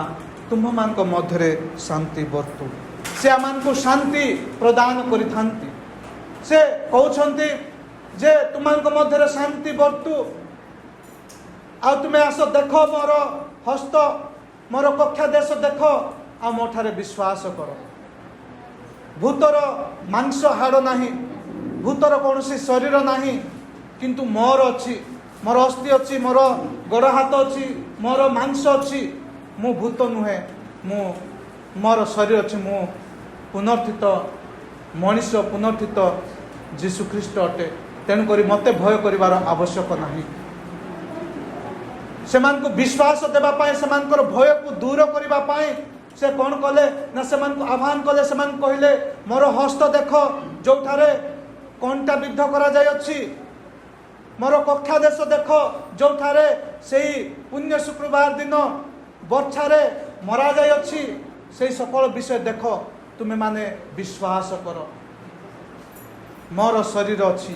ତୁମମାନଙ୍କ ମଧ୍ୟରେ ଶାନ୍ତି ବର୍ତ୍ତୁ। ସେ ଆମମାନଙ୍କୁ ଶାନ୍ତି ପ୍ରଦାନ କରିଥାନ୍ତି। ସେ କହୁଛନ୍ତି ଯେ ତୁମମାନଙ୍କ ମଧ୍ୟରେ ଶାନ୍ତି ବର୍ତ୍ତୁ ଆଉ ତୁମେ ଆସ ଦେଖ ମୋର ହସ୍ତ ମୋର କକ୍ଷାଦେଶ ଦେଖ ଆଉ ମୋ ଠାରେ ବିଶ୍ୱାସ କର। ଭୂତର ମାଂସ ହାଡ଼ ନାହିଁ ଭୂତର କୌଣସି ଶରୀର ନାହିଁ କିନ୍ତୁ ମୋର ଅଛି ମୋର ଅସ୍ଥି ଅଛି ମୋର ଗୋଡ଼ ହାତ ଅଛି ମୋର ମାଂସ ଅଛି ମୁଁ ଭୂତ ନୁହେଁ ମୋର ଶରୀର ଅଛି ମୁଁ ପୁନରୁତ୍ଥିତ ମଣିଷ ପୁନରୁତ୍ଥିତ ଯୀଶୁଖ୍ରୀଷ୍ଟ ଅଟେ ତେଣୁକରି ମୋତେ ଭୟ କରିବାର ଆବଶ୍ୟକ ନାହିଁ। ସେମାନଙ୍କୁ ବିଶ୍ୱାସ ଦେବା ପାଇଁ ସେମାନଙ୍କର ଭୟକୁ ଦୂର କରିବା ପାଇଁ ସେ କ'ଣ କଲେ ନା ସେମାନଙ୍କୁ ଆହ୍ୱାନ କଲେ ସେମାନଙ୍କୁ କହିଲେ ମୋର ହସ୍ତ ଦେଖ ଯେଉଁଠାରେ କଣ୍ଟା ବିଦ୍ଧ କରାଯାଇଅଛି ମୋର କକ୍ଷାଦେଶ ଦେଖ ଯେଉଁଠାରେ ସେଇ ପୁଣ୍ୟ ଶୁକ୍ରବାର ଦିନ ବର୍ଷାରେ ମରାଯାଇଅଛି ସେଇ ସକଳ ବିଷୟ ଦେଖ ତୁମେମାନେ ବିଶ୍ୱାସ କର। ମୋର ଶରୀର ଅଛି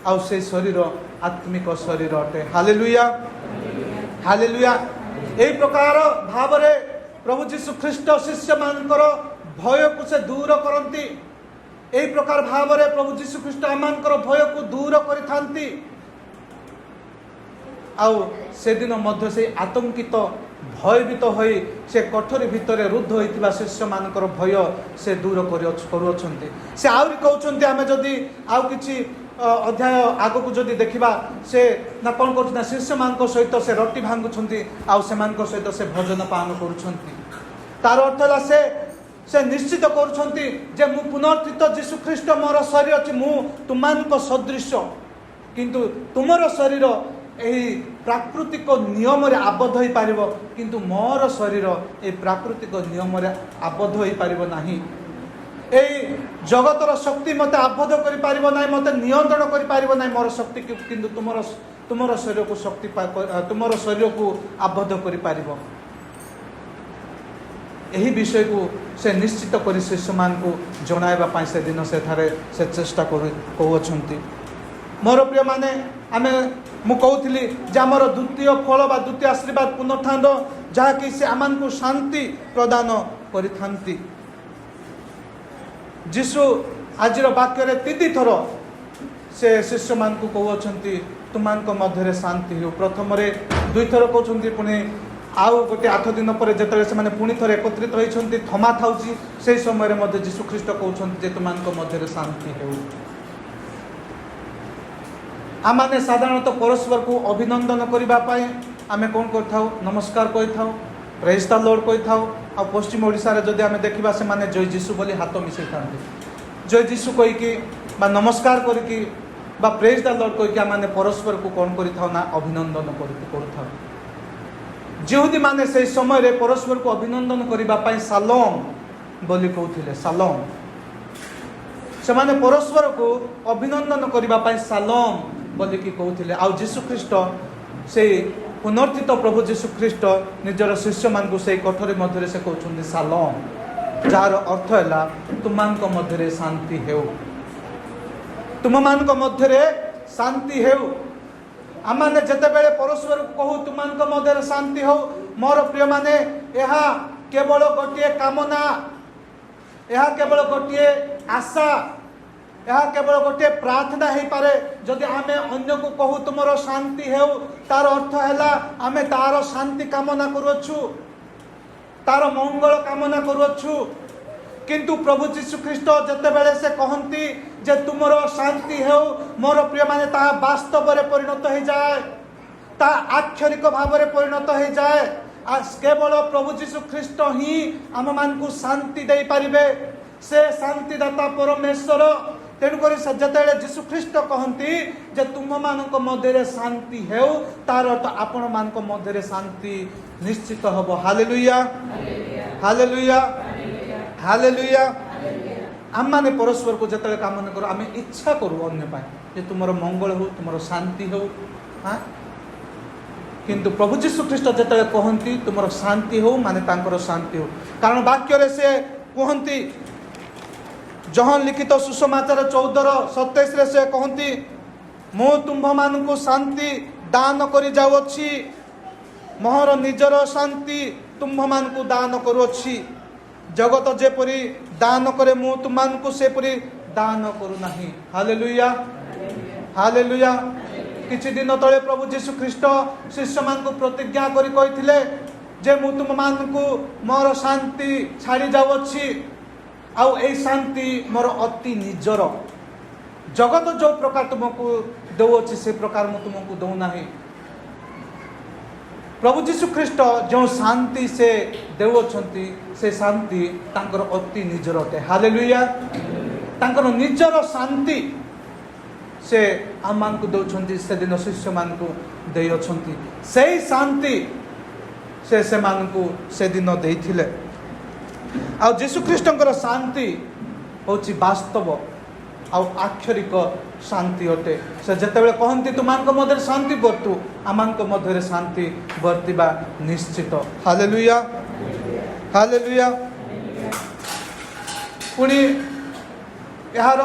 ଆଉ ସେଇ ଶରୀର ଆତ୍ମିକ ଶରୀର ଅଟେ। Hallelujah hallelujah. ଏହି ପ୍ରକାର ଭାବରେ ପ୍ରଭୁ ଯୀଶୁଖ୍ରୀଷ୍ଟ ଶିଷ୍ୟମାନଙ୍କର ଭୟକୁ ସେ ଦୂର କରନ୍ତି। ଏହି ପ୍ରକାର ଭାବରେ ପ୍ରଭୁ ଯୀଶୁଖ୍ରୀଷ୍ଟ ଆମମାନଙ୍କର ଭୟକୁ ଦୂର କରିଥାନ୍ତି। ଆଉ ସେଦିନ ମଧ୍ୟ ସେଇ ଆତଙ୍କିତ ଭୟଭୀତ ହୋଇ ସେ କୋଠରୀ ଭିତରେ ରୁଦ୍ଧ ହୋଇଥିବା ଶିଷ୍ୟମାନଙ୍କର ଭୟ ସେ ଦୂର କରୁଅଛନ୍ତି। ସେ ଆହୁରି କହୁଛନ୍ତି ଆମେ ଯଦି ଆଉ କିଛି ଅଧ୍ୟାୟ ଆଗକୁ ଯଦି ଦେଖିବା ସେ ନା କ'ଣ କରୁଛନ୍ତି ନା ଶିଷ୍ୟମାନଙ୍କ ସହିତ ସେ ରୁଟି ଭାଙ୍ଗୁଛନ୍ତି ଆଉ ସେମାନଙ୍କ ସହିତ ସେ ଭୋଜନ ପାଳନ କରୁଛନ୍ତି। ତାର ଅର୍ଥ ହେଲା ସେ ନିଶ୍ଚିତ କରୁଛନ୍ତି ଯେ ମୁଁ ପୁନରୁତ୍ଥିତ ଯୀଶୁଖ୍ରୀଷ୍ଟ ମୋର ଶରୀର ଅଛି ମୁଁ ତୁମମାନଙ୍କ ସଦୃଶ କିନ୍ତୁ ତୁମର ଶରୀର ଏହି ପ୍ରାକୃତିକ ନିୟମରେ ଆବଦ୍ଧ ହୋଇପାରିବ କିନ୍ତୁ ମୋର ଶରୀର ଏହି ପ୍ରାକୃତିକ ନିୟମରେ ଆବଦ୍ଧ ହୋଇପାରିବ ନାହିଁ। ଏହି ଜଗତର ଶକ୍ତି ମୋତେ ଆବଦ୍ଧ କରିପାରିବ ନାହିଁ ମୋତେ ନିୟନ୍ତ୍ରଣ କରିପାରିବ ନାହିଁ ମୋର ଶକ୍ତିକୁ କିନ୍ତୁ ତୁମର ଶରୀରକୁ ଆବଦ୍ଧ କରିପାରିବ। ଏହି ବିଷୟକୁ ସେ ନିଶ୍ଚିତ କରି ଶିଶୁମାନଙ୍କୁ ଜଣାଇବା ପାଇଁ ସେଦିନ ସେଠାରେ ସେ ଚେଷ୍ଟା କରୁଅଛନ୍ତି। ମୋର ପ୍ରିୟମାନେ ମୁଁ କହୁଥିଲି ଯେ ଆମର ଦ୍ୱିତୀୟ ଫଳ ବା ଦ୍ୱିତୀୟ ଆଶୀର୍ବାଦ ପୁନରୁତ୍ଥାନର जहाँकि से आमको शांति प्रदान करिथांती। जीशु आज वाक्य 3 थर से शिष्य मान को कहते तुम मध्य शांति हो। प्रथम 2 थर कहते पुणी आउ गोटे 8 दिन पर जिते से पुणी थर एकत्रित होती थमा था से समय जीशु ख्रीष्ट कहते तुम मध्य शांति हो। आम मैंने साधारणतः परस्पर को अभिनंदन करने आम कौन कर नमस्कार कही था, प्रेज द लॉर्ड कही था। आ पश्चिम ओडिशा रे जदि आम देखा से माने जय जीशु बोली हाथ मिसई था, जय जीशु कहीकि नमस्कार करके प्रेज द लॉर्ड कहीकि आम मैंने परस्पर को कौन करना अभिनंदन कर। जिहुदी माने से समय परस्पर को अभिनंदन करने सालोम बोली कहते सालोम से माने परस्पर को अभिनंदन करने सालोम बोली कहते। आ जीशु ख्रीष्ट से पुनर्थित प्रभु जीशु ख्रीष्ट निजर शिष्य मान को से कठोरी मध्य से कहते सालोम, जार अर्थ है तुम मध्य शांति हो, तुम मान मध्य शांति हो। आम मैंने जिते बड़े परस्पर कहू तुम मध्य शांति हो, मोर प्रिय माने यह केवल गोटे कामना, यह केवल गोटे आशा, यह केवल गोटे प्रार्थना हो पारे। जदि आम अन्य को कहू तुम शांति हो, तार अर्थ है आम तार शांति कामना करुछु, तार मंगल कामना करुछु। किंतु प्रभु जीशु ख्रीष्ट जिते बड़े से कहती जे तुमर शांति हो, मोर प्रिय माने ता वास्तव में परिणत हो जाए, ता आक्षरिक भाव में परिणत हो जाए। केवल प्रभु जीशु ख्रीष्ट ही आम मान को शांति दे पारिबे, से शांतिदाता परमेश्वर। तेणुक जिते जीशु ख्रीष्ट कहती जे तुम मान मध्य शांति हो, तार अर्थ आपण मान मध्य शांति निश्चित हम। Hallelujah hallelujah hallelujah. आम मैंने परस्पर को जिते कामना करूँ आम इच्छा करूँ अन्य जे तुमर मंगल हो, तुमर शांति हो। हाँ, किंतु प्रभु जीशु ख्रीष्ट जिते कहती तुमर शांति हो माने तांकर शांति हो। कारण वाक्य से कहती जहन लिखित सुसमाचार 14:27 से कहती मु तुम्भ मान को शांति दान करी जाउछि, मोहर निजर शांति तुम्भ मान को दान करुछि। जगत जेपरी दान करे मु तुमको सेपरी दान करू नाही। Hallelujah hallelujah. किछि दिन तले प्रभु जीशु ख्रीष्ट शिष्य मान को प्रतिज्ञा करी कहिथिले जे मु तुम मान को मोर शांति छाड़ी जाउछि, आउ ए शांति मोर अति निजर। जगत जो प्रकार तुमको देउछि से प्रकार मु तुमको दउ नाही। प्रभु जीशु ख्रीष्ट जो शांति से देउछंती से शांति तांकर अति निजर अटे। हालेलुया। तांकर निजर शांति से आम मान को दउछंती, से दिन शिष्य मान को देउछंती। सेही शांति से मान को से दिन देइथिले। आ जीशु ख्रीष्टंकर शांति होची वास्तव आ आक्षरिक शांति अटे। से जिते कहती तुम मध्य शांति बर्तु, आम मध्य शांति बर्तिबा निश्चित। Hallelujah hallelujah. पुणी यार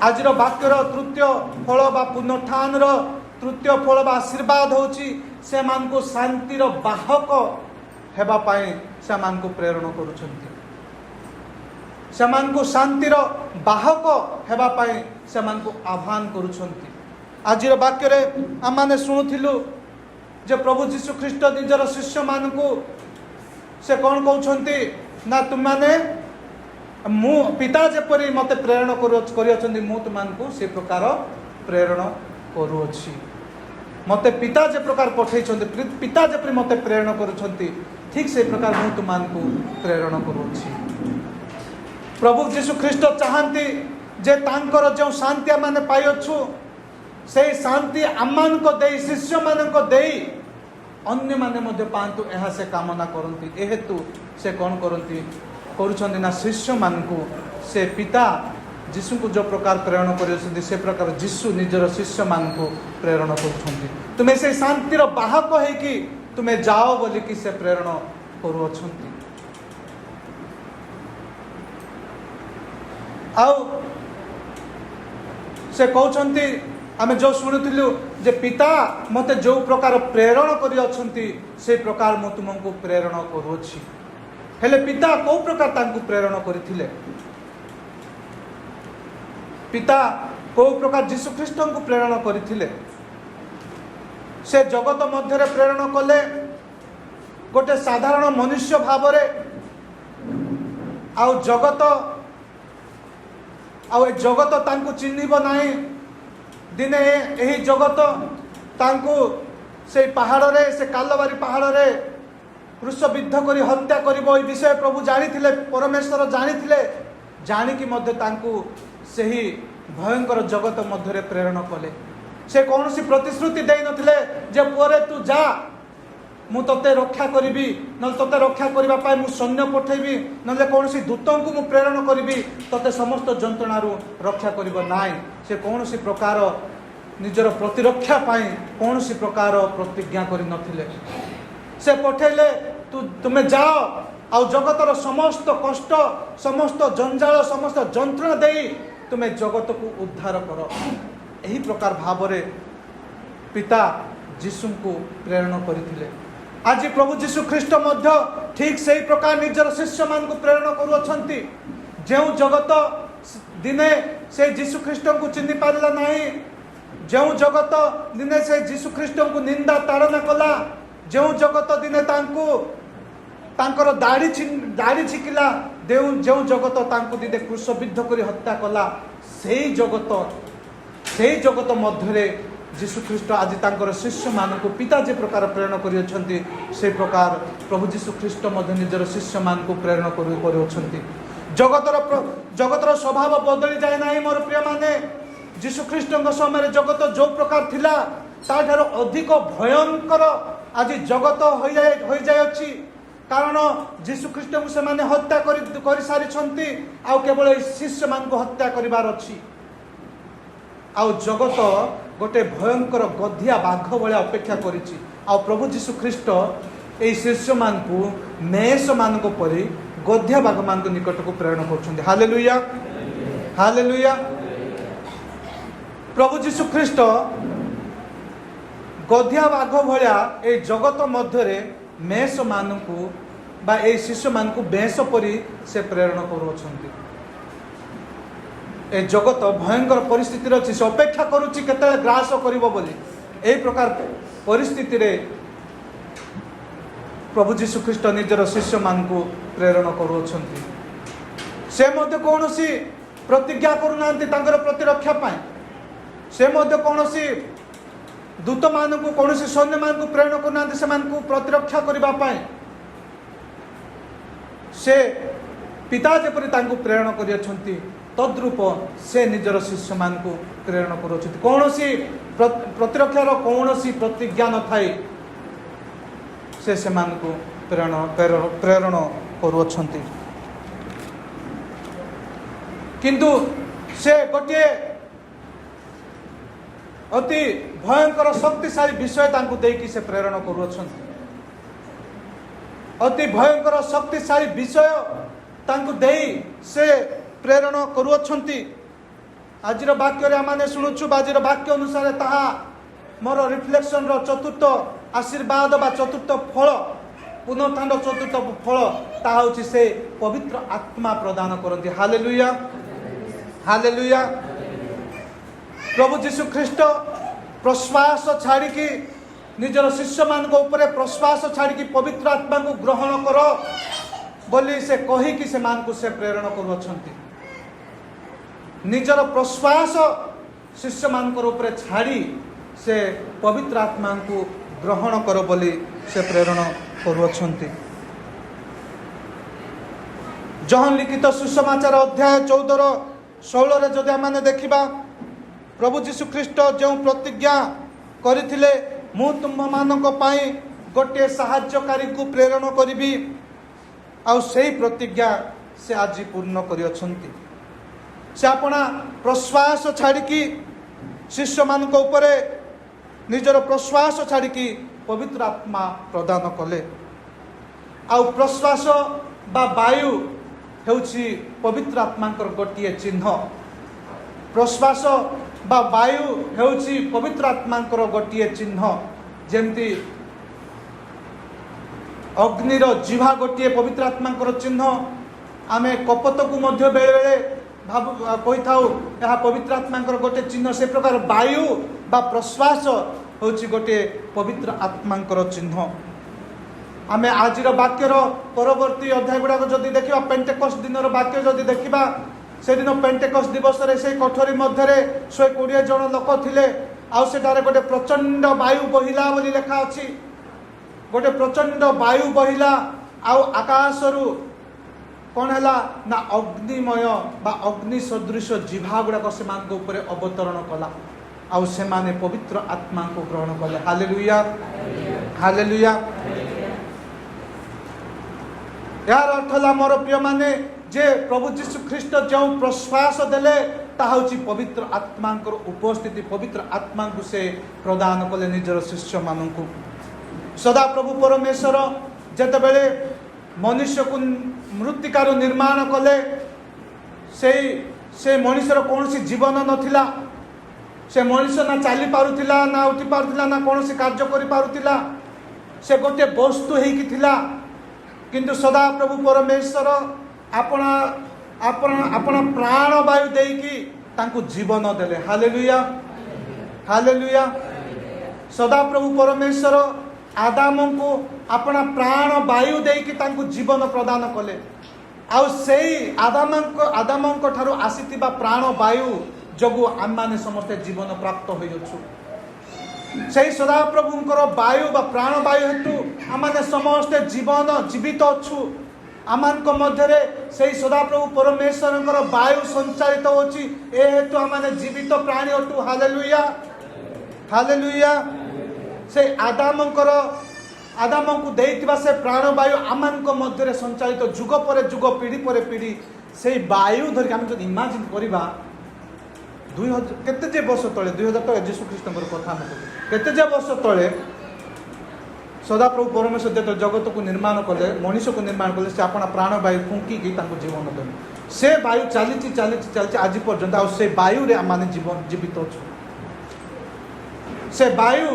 आज वाक्यर तृतीय फल बा पुनरुत्थान तृतीय फल बा आशीर्वाद होची से मान को शांतिर बाहक हेबा पाए से मान को प्रेरण करुछंती, से मान को शांतिर बाहक हेबा पाए से मान को आह्वान करुछंती। आज वाक्य रे आम माने शुणुथिलु जे प्रभु जीशु ख्रीष्ट निजर शिष्य मान को से कौन कहउछंती ना तुम माने मु पिता जेपरी मते प्रेरण करियछंती मु तुमको से प्रकार प्रेरण करूछि। मते पिता जे प्रकार पठैछंती, पिता जेपरी मते प्रेरण करूछंती, ठीक से प्रकार मु तुमको प्रेरण करूछि। प्रभु जीशु ख्रीष्ट चाहती जे तांकर जो शांति आम पाइछु से शांति आम को दे शिष्य मान को दे अन्य माने मध्य पांतु यह से कामना करती। एहेतु से कौन करती करुछंती ना शिष्य मान को से पिता जीशु को जो प्रकार प्रेरण कर से प्रकार जीशु निजर शिष्य मान को प्रेरण करुछंती। तुम्हें से शांतिर बाहक है कि तुम्हें जाओ बोली कि से प्रेरण करुछंती। आउ से कहउछंती आमे जो शुणुलु जे पिता मते जो प्रकार प्रेरण करी अछंती से प्रकार मु तुमको प्रेरण करूछि। हेले पिता को प्रकार तांको प्रेरण करिथिले? पिता को प्रकार यीशु ख्रीष्ट को प्रेरण करिथिले? से जगत मध्य प्रेरण कले गोटे साधारण मनुष्य भाव जगत तांको चिन्हिब नाही। दिने यही जगत तांको से पहाड़ रे से कालबारी पहाड़ रे क्रूशबिद्ध करी हत्या करिबो ए विषय प्रभु जानिथिले, परमेश्वर जानिथिले। जानिकी मध्य तांको सही भयंकर जगत मध्य प्रेरण कले। से कौन सी प्रतिश्रुति दे नथिले जे पुरे तू जा मु तते रक्षा करिबी, न तते रक्षा करिबा पाए मु सैन्य पठेबी, नले कौन सी दूतों को मु प्रेरण करिबी तते समस्त जंत्रणारू रक्षा करिबो नाही। से कौन सी प्रकार निजर प्रतिरक्षा पाए कौन सी प्रकार प्रतिज्ञा करि नथिले। से पठेले तुमे जाओ आ जगतर समस्त कष्ट, समस्त जंजाल, समस्त जंत्रणा देई तुमे जगत को उद्धार कर। यही प्रकार भाव पिता यीशु को प्रेरण करथिले। आज प्रभु यीशु ख्रीष्ट मध्य ठीक सही प्रकार निजर शिष्य मान को प्रेरण करूछंती। जो जगत दिने से यीशु ख्रीष्ट को चिन्हि पारला नहीं, जो जगत दिने से यीशु ख्रीष्ट को निंदा ताड़ना कला, जो जगत दिने तांको तांकर दाढ़ी छिकिला, जो जगत तांको दिने क्रूशबिद्ध करी हत्या कला, सेही जगत मध्य यीशु ख्रीष्ट आज तांकर शिष्य मान को पिता जे प्रकार प्रेरण करियछंती से प्रकार प्रभु यीशु ख्रीष्ट मध्य निजर शिष्य मान को प्रेरण करियछंती। जगतर स्वभाव बदली जाए नाही मोर प्रिय माने। यीशु ख्रीष्ट समय जगत जो प्रकार थिला ताठार अधिक भयंकर आज जगत हो जाए अछि। कारण यीशु ख्रीष्ट को से माने हत्या कर सारी आ केवल शिष्य मान को हत्या करिवार अछि। आउ जगत गोटे भयंकर गधिया बाघ भाया अपेक्षा करिछि। आ प्रभु यीशु ख्रीष्ट ए शिष्य मान को मेष मान को परि गधिया बाघ मान को निकट को प्रेरण करछन्ते। Hallelujah, hallelujah. प्रभु यीशु ख्रीष्ट गधिया बाघ भाया ए जगत मध्य मेष मान को बा ए शिष्य मान को बेस परि से प्रेरण करूछन्ते। ए जगत भयंकर परिस्थिति अच्छी से अपेक्षा करुच्ची केते ग्रास करिवो बोली। ए प्रकार परिस्थिति रे प्रभु यीशु ख्रीष्ट निजर शिष्य मान को प्रेरण करूछन्ति। से मध्य कौनसी प्रतिज्ञा करूनांती तांकर प्रतिरक्षा पाए। से मध्य कौनसी दूत मान को कौनसी सैन्य मान को प्रेरण करूनांती से मान को प्रतिरक्षा करिबा पाए। से पिता जेपरि तांको प्रेरण करियछन्ति तद्रूप से निजर शिष्य मान को प्रेरण करुछन्ति। कौनसी प्रतिरक्षार कौनसी प्रतिज्ञा न थाई से मान को प्रेरण करुछन्ति। किंतु से गोटे अति भयंकर शक्तिशाली विषय तांको देकी से प्रेरण करुछन्ति। अति भयंकर शक्तिशाली विषय तांको देई से प्रेरण करुछन्ति। आजिर वाक्य आम शुणुचु आजिर वाक्य अनुसार ताहा मोर रिफ्लेक्शन रो चतुर्थ आशीर्वाद बा चतुर्थ फल पुनरुत्थान चतुर्थ फल ताहा होछि से पवित्र आत्मा प्रदान करती। Hallelujah, hallelujah. प्रभु यीशु ख्रीष्ट प्रश्वास छाड़ी निजर शिष्य मान को ऊपर प्रश्वास छाड़ी पवित्र आत्मा को ग्रहण कर बोली से कही से मान को से प्रेरण करुछन्ति। निजर प्रश्वास शिष्य मान ऊपर छाड़ी से पवित्र आत्मा को ग्रहण कर बोली से प्रेरण करुछन्ति। जहन लिखित सुसमाचार अध्याय 14-16 रे जदि आम देखिबा प्रभु यीशु ख्रीष्ट जो प्रतिज्ञा करथिले मु तुम मानक पाई गोटे सहायकारी को प्रेरण करिबी आ सेही प्रतिज्ञा से आज पूर्ण करियछन्ति। से अपना प्रश्वास छाड़ी शिष्य मान ऊपर निजर प्रश्वास छाड़ी पवित्र आत्मा प्रदान कले। आ प्रश्वास बा वायु हेउछि पवित्र आत्मा गोटे चिन्ह। प्रश्वास बा वायु हेउची पवित्र आत्मांकर गोटे चिन्ह जेमती अग्निर जिह्वा गोटे पवित्र आत्मांकर चिन्ह आमे कपत को मध्य बेले बेले भाव कही था यह पवित्र आत्मांकर गोटे चिन्ह से प्रकार वायु बा प्रश्वास होची गोटे पवित्र आत्मांकर चिन्ह आमे आजिर वाक्यर परवर्ती अध्याय गुड़ाक जदि देखा पेंटेकस्ट दिन वाक्य जदि देखा से दिन पेंटेकस्ट दिवस रे से कोठरी मध्य 120 जन लोक थिले आउ सेठारे गोटे प्रचंड वायु बहिला बोली लेखा अछि गोटे प्रचंड वायु बहिला आउ आकाशरू कौन है ना अग्निमय बा अग्नि सदृश जिह्वा गुड़ाक से अवतरण कला आउ से पवित्र आत्मा को ग्रहण कले हालेलुया हालेलुया। यार अर्थ है मोर प्रिय माने जे प्रभु जीशु ख्रीस्ट जो प्रश्वास देले ताहा होची पवित्र आत्मा उपस्थिति पवित्र आत्मा को से प्रदान कले निजर शिष्य मानू सदा प्रभु परमेश्वर जेते बेले मनुष्य को मृत्तिकार निर्माण कले से मनुष्यर कौन सी जीवन नथिला से मनुष्य ना चली पारुथिला ना उठी पारुथिला ना कौन सी कार्य करि पारुथिला से गोटे वस्तु हेकी थिला किंतु सदा प्रभु परमेश्वर अपना अपना अपना प्राण वायु देकी तांको जीवन देले हालेलुया हालेलुया। सदा प्रभु परमेश्वर आदाम को अपना प्राण वायु देकी तांको जीवन प्रदान कले आउ सेई आदाम ठारू आसीतिबा प्राण वायु जगु आम माने समस्त जीवन प्राप्त होइछु सेई सदा प्रभुंकर वायु बा प्राण वायु हेतु आम माने समस्त जीवन जीवित अछु आमान को मध्यरे सेई सदा प्रभु परमेश्वरंकर वायु संचालित होछि ए हेतु आम माने जीवित प्राणी अटु हालेलुया हालेलुया। से आदाम को देइतिबा से प्राण वायु आमान को मध्यरे संचालित जुग पर जुग पीढ़ी पर पीढ़ी से वायु धरिक आम जब इमाजिन करबा 2000 केते जे वर्ष तले 2000 तो यीशु ख्रीष्टंकर कथा हम केते जे वर्ष तले सदा प्रभु परमेश्वर जेत जगत को निर्माण कले मनुष्य को निर्माण कले से अपना प्राण वायु फुंकी जीवन देले से वायु चली आज पर्यंत आ से वायु रे आम जीवन जीवित अछु से वायु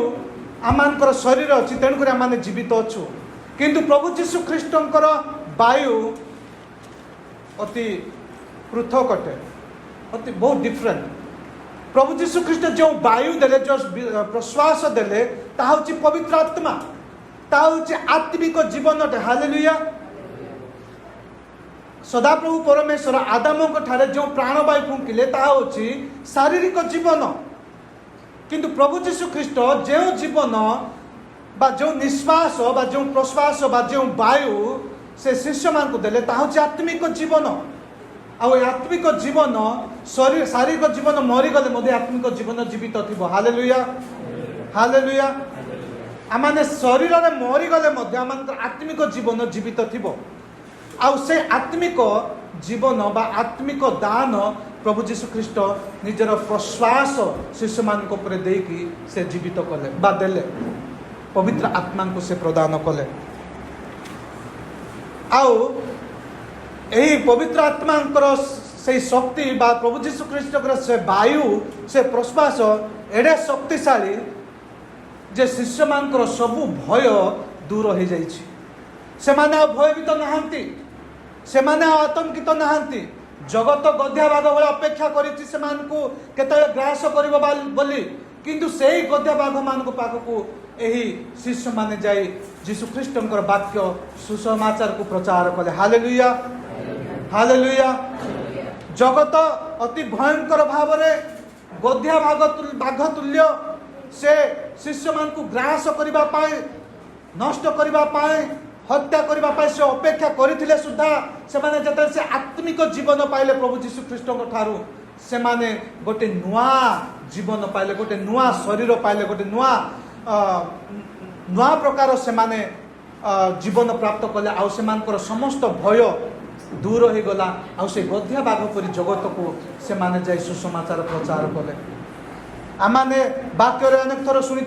आमानकर शरीर अच्छी तेणुक आम जीवित अछु किंतु प्रभु जीशु ख्रीष्टंकर वायु अति पृथक अटे अति बहुत डिफरेंट प्रभु जीशु ख्रीष्ट जो वायु देले जो प्रश्वास देले ता होची पवित्र आत्मा ता होची आत्मिक जीवन अटे हालेलुया। सदा प्रभु परमेश्वर आदाम ठारे जो प्राण वायु फुंकिले ता होची शारीरिक जीवन किंतु प्रभु जीशु ख्रीष्ट जो जीवन बा जो निश्वास बा जो प्रश्वास बा जो वायु से शिष्य मान को देले ता होची आत्मिक जीवन आत्मिक जीवन शरीर शारीरिक जीवन मरीगले मध्य आत्मिक जीवन जीवित थी हालेलुया हालेलुया। आमाने शरीर में मरीगले मध्य आम आत्मिक जीवन जीवित थी से आत्मिक जीवन बा आत्मिक दान प्रभु जीशु ख्रीष्ट निजर प्रश्वास शिष्य मान देकी से जीवित कले बा देले पवित्र आत्मा को से प्रदान कले आउ यही पवित्र आत्मा से शक्ति बा प्रभु जीशु ख्रीष्ट से वायु से प्रश्वास एडे शक्तिशाली जे शिष्य मान सबू भय दूर हो जाइछि से माने भयभीत नहांती से माने आतंकित नहांती जगत गध्या बाघ भाई अपेक्षा करिछि से मानकु केतले ग्रास करिबो बोली किंतु सेही गध्या बाघ मान पाखकु एही शिष्य माने जाई जीशु ख्रीष्टंकर वाक्य सुसमाचार को प्रचार कले हालेलुया हालेलुया। जगत अति भयंकर भाव गध्या बाघ तुल्य से शिष्य मान को ग्रास करिबा पाए नष्ट करिबा पाए हत्या करिबा पाए से अपेक्षा करथिले सुद्धा से माने जते से आत्मिक जीवन पाइले प्रभु जीशु ख्रीष्टଙ୍କ ठारू से माने गोटे नुआ जीवन पाइले गोटे नुआ शरीर पाइले गोटे नुआ प्रकार से माने जीवन प्राप्त कले आ से मानकर समस्त भय दूर हो गला आ से गध्या बाघ परी जगत को से माने जाई सुसमाचार प्रचार कले आमाने वाक्य अनेक थर शुणी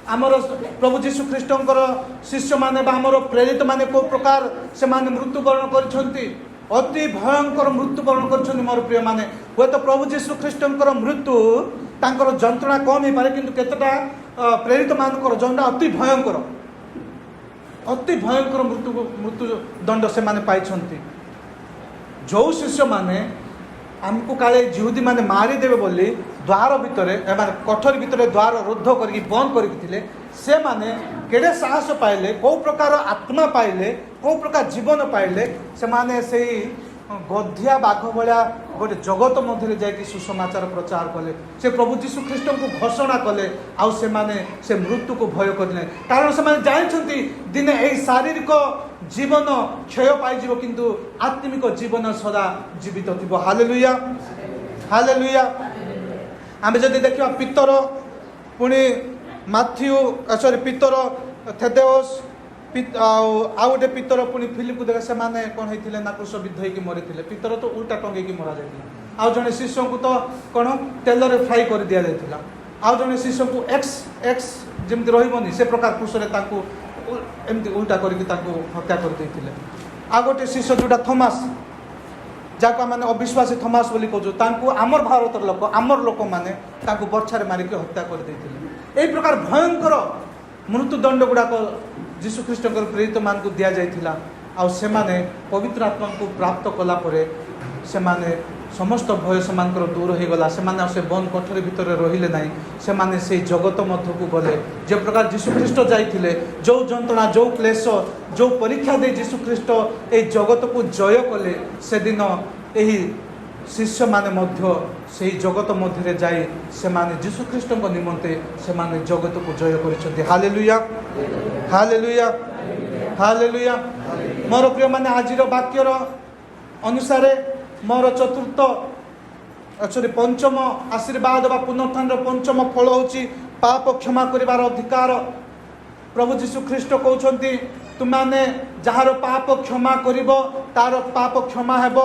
आमर प्रभु जीशु ख्रीष्टंकर शिष्य माने बा आमर प्रेरित माने को प्रकार से माने मृत्युवरण करछंती ଅତି ଭୟଙ୍କର ମୃତ୍ୟୁବରଣ କରିଛନ୍ତି ମୋର ପ୍ରିୟମାନେ। ହୁଏତ ପ୍ରଭୁ ଯୀଶୁ ଖ୍ରୀଷ୍ଟଙ୍କର ମୃତ୍ୟୁ ତାଙ୍କର ଯନ୍ତ୍ରଣା କମ୍ ହେଇପାରେ, କିନ୍ତୁ କେତେଟା ପ୍ରେରିତମାନଙ୍କର ଯନ୍ତ୍ରଣା ଅତି ଭୟଙ୍କର ମୃତ୍ୟୁ ଦଣ୍ଡ ସେମାନେ ପାଇଛନ୍ତି। ଯେଉଁ ଶିଷ୍ୟମାନେ ଆମକୁ କାଳେ ଜିହୁଦୀମାନେ ମାରିଦେବେ ବୋଲି ଦ୍ୱାର ଭିତରେ ଏମାନେ କୋଠରୀ ଭିତରେ ଦ୍ୱାର ରୁଦ୍ଧ କରିକି ବନ୍ଦ କରିକି ଥିଲେ, ସେମାନେ କେଡ଼େ ସାହସ ପାଇଲେ, କେଉଁ ପ୍ରକାର ଆତ୍ମା ପାଇଲେ, କେଉଁ ପ୍ରକାର ଜୀବନ ପାଇଲେ। ସେମାନେ ସେଇ ଗଧିଆ ବାଘ ଭଳିଆ ଗୋଟେ ଜଗତ ମଧ୍ୟରେ ଯାଇକି ସୁସମାଚାର ପ୍ରଚାର କଲେ। ସେ ପ୍ରଭୁ ଯୀଶୁ ଖ୍ରୀଷ୍ଟଙ୍କୁ ଘୋଷଣା କଲେ, ଆଉ ସେମାନେ ସେ ମୃତ୍ୟୁକୁ ଭୟ କରିଲେ। କାରଣ ସେମାନେ ଜାଣିଛନ୍ତି ଦିନେ ଏହି ଶାରୀରିକ ଜୀବନ କ୍ଷୟ ପାଇଯିବ, କିନ୍ତୁ ଆତ୍ମିକ ଜୀବନ ସଦା ଜୀବିତ ଥିବ। Hallelujah, hallelujah. ଆମେ ଯଦି ଦେଖିବା ପିତର, ପୁଣି ପିତର ଥେଦେଓସ୍, ଆଉ ଗୋଟେ ପିତର ପୁଣି ଫିଲିପକୁ ଦେଖେ, ସେମାନେ କ'ଣ ହେଇଥିଲେ ନା କ୍ରୁଶବିଦ୍ଧ ହେଇକି ମରିଥିଲେ। ପିତର ତ ଉଲ୍ଟା ଟଙ୍ଗେଇକି ମରାଯାଇଥିଲା। ଆଉ ଜଣେ ଶିଷ୍ୟଙ୍କୁ ତ କ'ଣ ତେଲରେ ଫ୍ରାଇ କରି ଦିଆଯାଇଥିଲା। ଆଉ ଜଣେ ଶିଷ୍ୟଙ୍କୁ ଏକ୍ସ ଯେମିତି ରହିବନି ସେ ପ୍ରକାର କ୍ରୁଶରେ ତାଙ୍କୁ ଏମିତି ଉଲ୍ଟା କରିକି ତାଙ୍କୁ ହତ୍ୟା କରିଦେଇଥିଲେ। ଆଉ ଗୋଟେ ଶିଷ୍ୟ ଯେଉଁଟା ଥମାସ୍, ଯାହାକୁ ଆମେ ଅବିଶ୍ୱାସୀ ଥମାସ୍ ବୋଲି କହୁଛୁ, ତାଙ୍କୁ ଆମର ଭାରତର ଲୋକ, ଆମର ଲୋକମାନେ ତାଙ୍କୁ ବର୍ଚ୍ଛାରେ ମାରିକି ହତ୍ୟା କରିଦେଇଥିଲେ। ଏହି ପ୍ରକାର ଭୟଙ୍କର ମୃତ୍ୟୁଦଣ୍ଡ ଗୁଡ଼ାକ ଯୀଶୁଖ୍ରୀଷ୍ଟଙ୍କର ପ୍ରେରିତମାନଙ୍କୁ ଦିଆଯାଇଥିଲା। ଆଉ ସେମାନେ ପବିତ୍ର ଆତ୍ମାଙ୍କୁ ପ୍ରାପ୍ତ କଲା ପରେ ସେମାନେ ସମସ୍ତ ଭୟ ସେମାନଙ୍କର ଦୂର ହୋଇଗଲା। ସେମାନେ ଆଉ ସେ ବନ୍ଦ କୋଠରୀ ଭିତରେ ରହିଲେ ନାହିଁ। ସେମାନେ ସେଇ ଜଗତ ମଧ୍ୟକୁ ଗଲେ। ଯେ ପ୍ରକାର ଯୀଶୁଖ୍ରୀଷ୍ଟ ଯାଇଥିଲେ, ଯେଉଁ ଯନ୍ତ୍ରଣା, ଯେଉଁ କ୍ଲେଶ, ଯେଉଁ ପରୀକ୍ଷା ଦେଇ ଯୀଶୁଖ୍ରୀଷ୍ଟ ଏହି ଜଗତକୁ ଜୟ କଲେ, ସେଦିନ ଏହି ଶିଷ୍ୟମାନେ ମଧ୍ୟ ସେହି ଜଗତ ମଧ୍ୟରେ ଯାଇ ସେମାନେ ଯୀଶୁଖ୍ରୀଷ୍ଟଙ୍କ ନିମନ୍ତେ ସେମାନେ ଜଗତକୁ ଜୟ କରିଛନ୍ତି। Hallelujah, hallelujah, hallelujah. ମୋର ପ୍ରିୟମାନେ, ଆଜିର ବାକ୍ୟର ଅନୁସାରେ ମୋର ପଞ୍ଚମ ଆଶୀର୍ବାଦ ବା ପୁନରୁତ୍ଥାନର ପଞ୍ଚମ ଫଳ ହେଉଛି ପାପ କ୍ଷମା କରିବାର ଅଧିକାର। ପ୍ରଭୁ ଯୀଶୁଖ୍ରୀଷ୍ଟ କହୁଛନ୍ତି, ତୁମମାନେ ଯାହାର ପାପ କ୍ଷମା କରିବ ତାର ପାପ କ୍ଷମା ହେବ,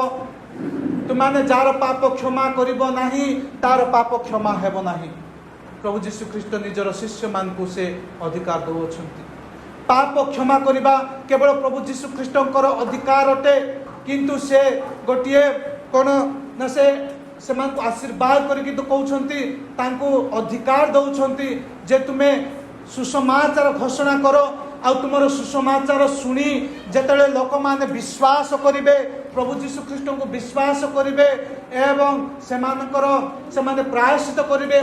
ତୁମମାନେ ଯାହାର ପାପ କ୍ଷମା କରିବ ନାହିଁ ତାର ପାପ କ୍ଷମା ହେବ ନାହିଁ। ପ୍ରଭୁ ଯୀଶୁଖ୍ରୀଷ୍ଟ ନିଜର ଶିଷ୍ୟମାନଙ୍କୁ ସେ ଅଧିକାର ଦେଉଛନ୍ତି। ପାପ କ୍ଷମା କରିବା କେବଳ ପ୍ରଭୁ ଯୀଶୁଖ୍ରୀଷ୍ଟଙ୍କର ଅଧିକାର ଅଟେ, କିନ୍ତୁ ସେ ଗୋଟିଏ କ'ଣ ନା ସେମାନଙ୍କୁ ଆଶୀର୍ବାଦ କରିକି ତ କହୁଛନ୍ତି, ତାଙ୍କୁ ଅଧିକାର ଦେଉଛନ୍ତି ଯେ ତୁମେ ସୁସମାଚାର ଘୋଷଣା କର। ଆଉ ତୁମର ସୁସମାଚାର ଶୁଣି ଯେତେବେଳେ ଲୋକମାନେ ବିଶ୍ୱାସ କରିବେ, ପ୍ରଭୁ ଯୀଶୁଖ୍ରୀଷ୍ଟଙ୍କୁ ବିଶ୍ୱାସ କରିବେ ଏବଂ ସେମାନେ ପ୍ରାୟଶ୍ଚିତ କରିବେ,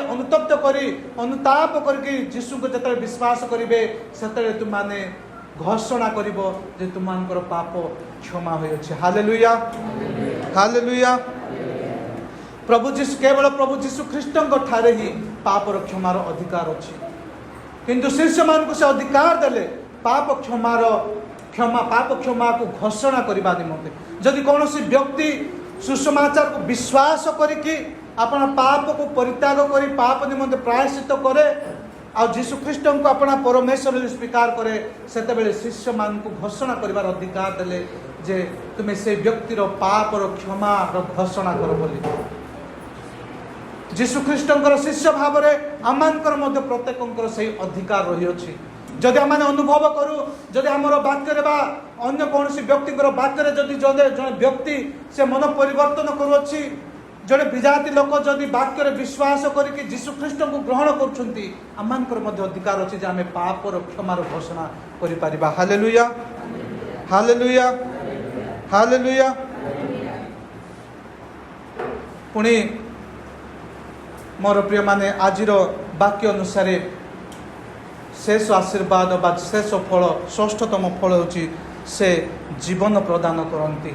ଅନୁତାପ କରିକି ଯୀଶୁଙ୍କୁ ଯେତେବେଳେ ବିଶ୍ୱାସ କରିବେ, ସେତେବେଳେ ତୁମମାନେ ଘୋଷଣା କରିବ ଯେ ତୁମମାନଙ୍କର ପାପ କ୍ଷମା ହୋଇଅଛି। Hallelujah, hallelujah. କେବଳ ପ୍ରଭୁ ଯୀଶୁଖ୍ରୀଷ୍ଟଙ୍କ ଠାରେ ହିଁ ପାପର କ୍ଷମାର ଅଧିକାର ଅଛି। କିନ୍ତୁ ଶିଷ୍ୟମାନଙ୍କୁ ସେ ଅଧିକାର ଦେଲେ ପାପ କ୍ଷମାକୁ ଘୋଷଣା କରିବା ନିମନ୍ତେ। ଯଦି କୌଣସି ବ୍ୟକ୍ତି ସୁସମାଚାରକୁ ବିଶ୍ୱାସ କରିକି ଆପଣ ପାପକୁ ପରିତ୍ୟାଗ କରି ପାପ ନିମନ୍ତେ ପ୍ରାୟଶ୍ଚିତ କରେ, ଆଉ ଯୀଶୁଖ୍ରୀଷ୍ଟଙ୍କୁ ଆପଣ ପରମେଶ୍ୱର ବୋଲି ସ୍ୱୀକାର କରେ, ସେତେବେଳେ ଶିଷ୍ୟମାନଙ୍କୁ ଘୋଷଣା କରିବାର ଅଧିକାର ଦେଲେ ଯେ ତୁମେ ସେ ବ୍ୟକ୍ତିର ପାପର କ୍ଷମାର ଘୋଷଣା କର ବୋଲି। ଯୀଶୁଖ୍ରୀଷ୍ଟଙ୍କର ଶିଷ୍ୟ ଭାବରେ ଆମମାନଙ୍କର ମଧ୍ୟ ପ୍ରତ୍ୟେକଙ୍କର ସେହି ଅଧିକାର ରହିଅଛି। ଯଦି ଆମେ ଅନୁଭବ କରୁ, ଯଦି ଆମର ବାକ୍ୟରେ ବା ଅନ୍ୟ କୌଣସି ବ୍ୟକ୍ତିଙ୍କର ବାକ୍ୟରେ ଯଦି ଜଣେ ବ୍ୟକ୍ତି ସେ ମନ ପରିବର୍ତ୍ତନ କରୁଅଛି, ଜଣେ ବିଜାତି ଲୋକ ଯଦି ବାକ୍ୟରେ ବିଶ୍ୱାସ କରିକି ଯୀଶୁଖ୍ରୀଷ୍ଟଙ୍କୁ ଗ୍ରହଣ କରୁଛନ୍ତି, ଆମମାନଙ୍କର ମଧ୍ୟ ଅଧିକାର ଅଛି ଯେ ଆମେ ପାପର କ୍ଷମାର ଘୋଷଣା କରିପାରିବା। Hallelujah, hallelujah, hallelujah. ପୁଣି ମୋର ପ୍ରିୟମାନେ, ଆଜିର ବାକ୍ୟ ଅନୁସାରେ ଶେଷ ଆଶୀର୍ବାଦ ବା ଶେଷ ଫଳ, ଷଷ୍ଠତମ ଫଳ ହେଉଛି ସେ ଜୀବନ ପ୍ରଦାନ କରନ୍ତି।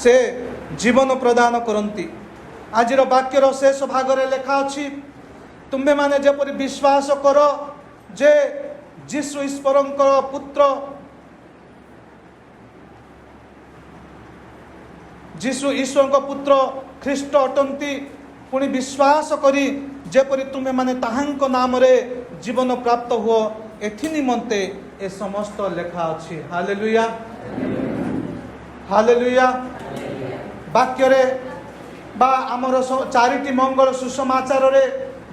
ସେ ଜୀବନ ପ୍ରଦାନ କରନ୍ତି। ଆଜିର ବାକ୍ୟର ଶେଷ ଭାଗରେ ଲେଖା ଅଛି, ତୁମ୍ଭେମାନେ ଯେପରି ବିଶ୍ୱାସ କର ଯେ ଯୀଶୁ ଈଶ୍ୱରଙ୍କର ପୁତ୍ର, ଯୀଶୁ ଈଶ୍ୱରଙ୍କ ପୁତ୍ର ଖ୍ରୀଷ୍ଟ ଅଟନ୍ତି। ପୁଣି ବିଶ୍ୱାସ କରି ଯେପରି ତୁମେମାନେ ତାହାଙ୍କ ନାମରେ ଜୀବନ ପ୍ରାପ୍ତ ହୁଅ, ଏଥି ନିମନ୍ତେ ଏ ସମସ୍ତ ଲେଖା ଅଛି। Hallelujah, hallelujah. ବାକ୍ୟରେ ବା ଆମର ଚାରିଟି ମଙ୍ଗଳ ସୁସମାଚାରରେ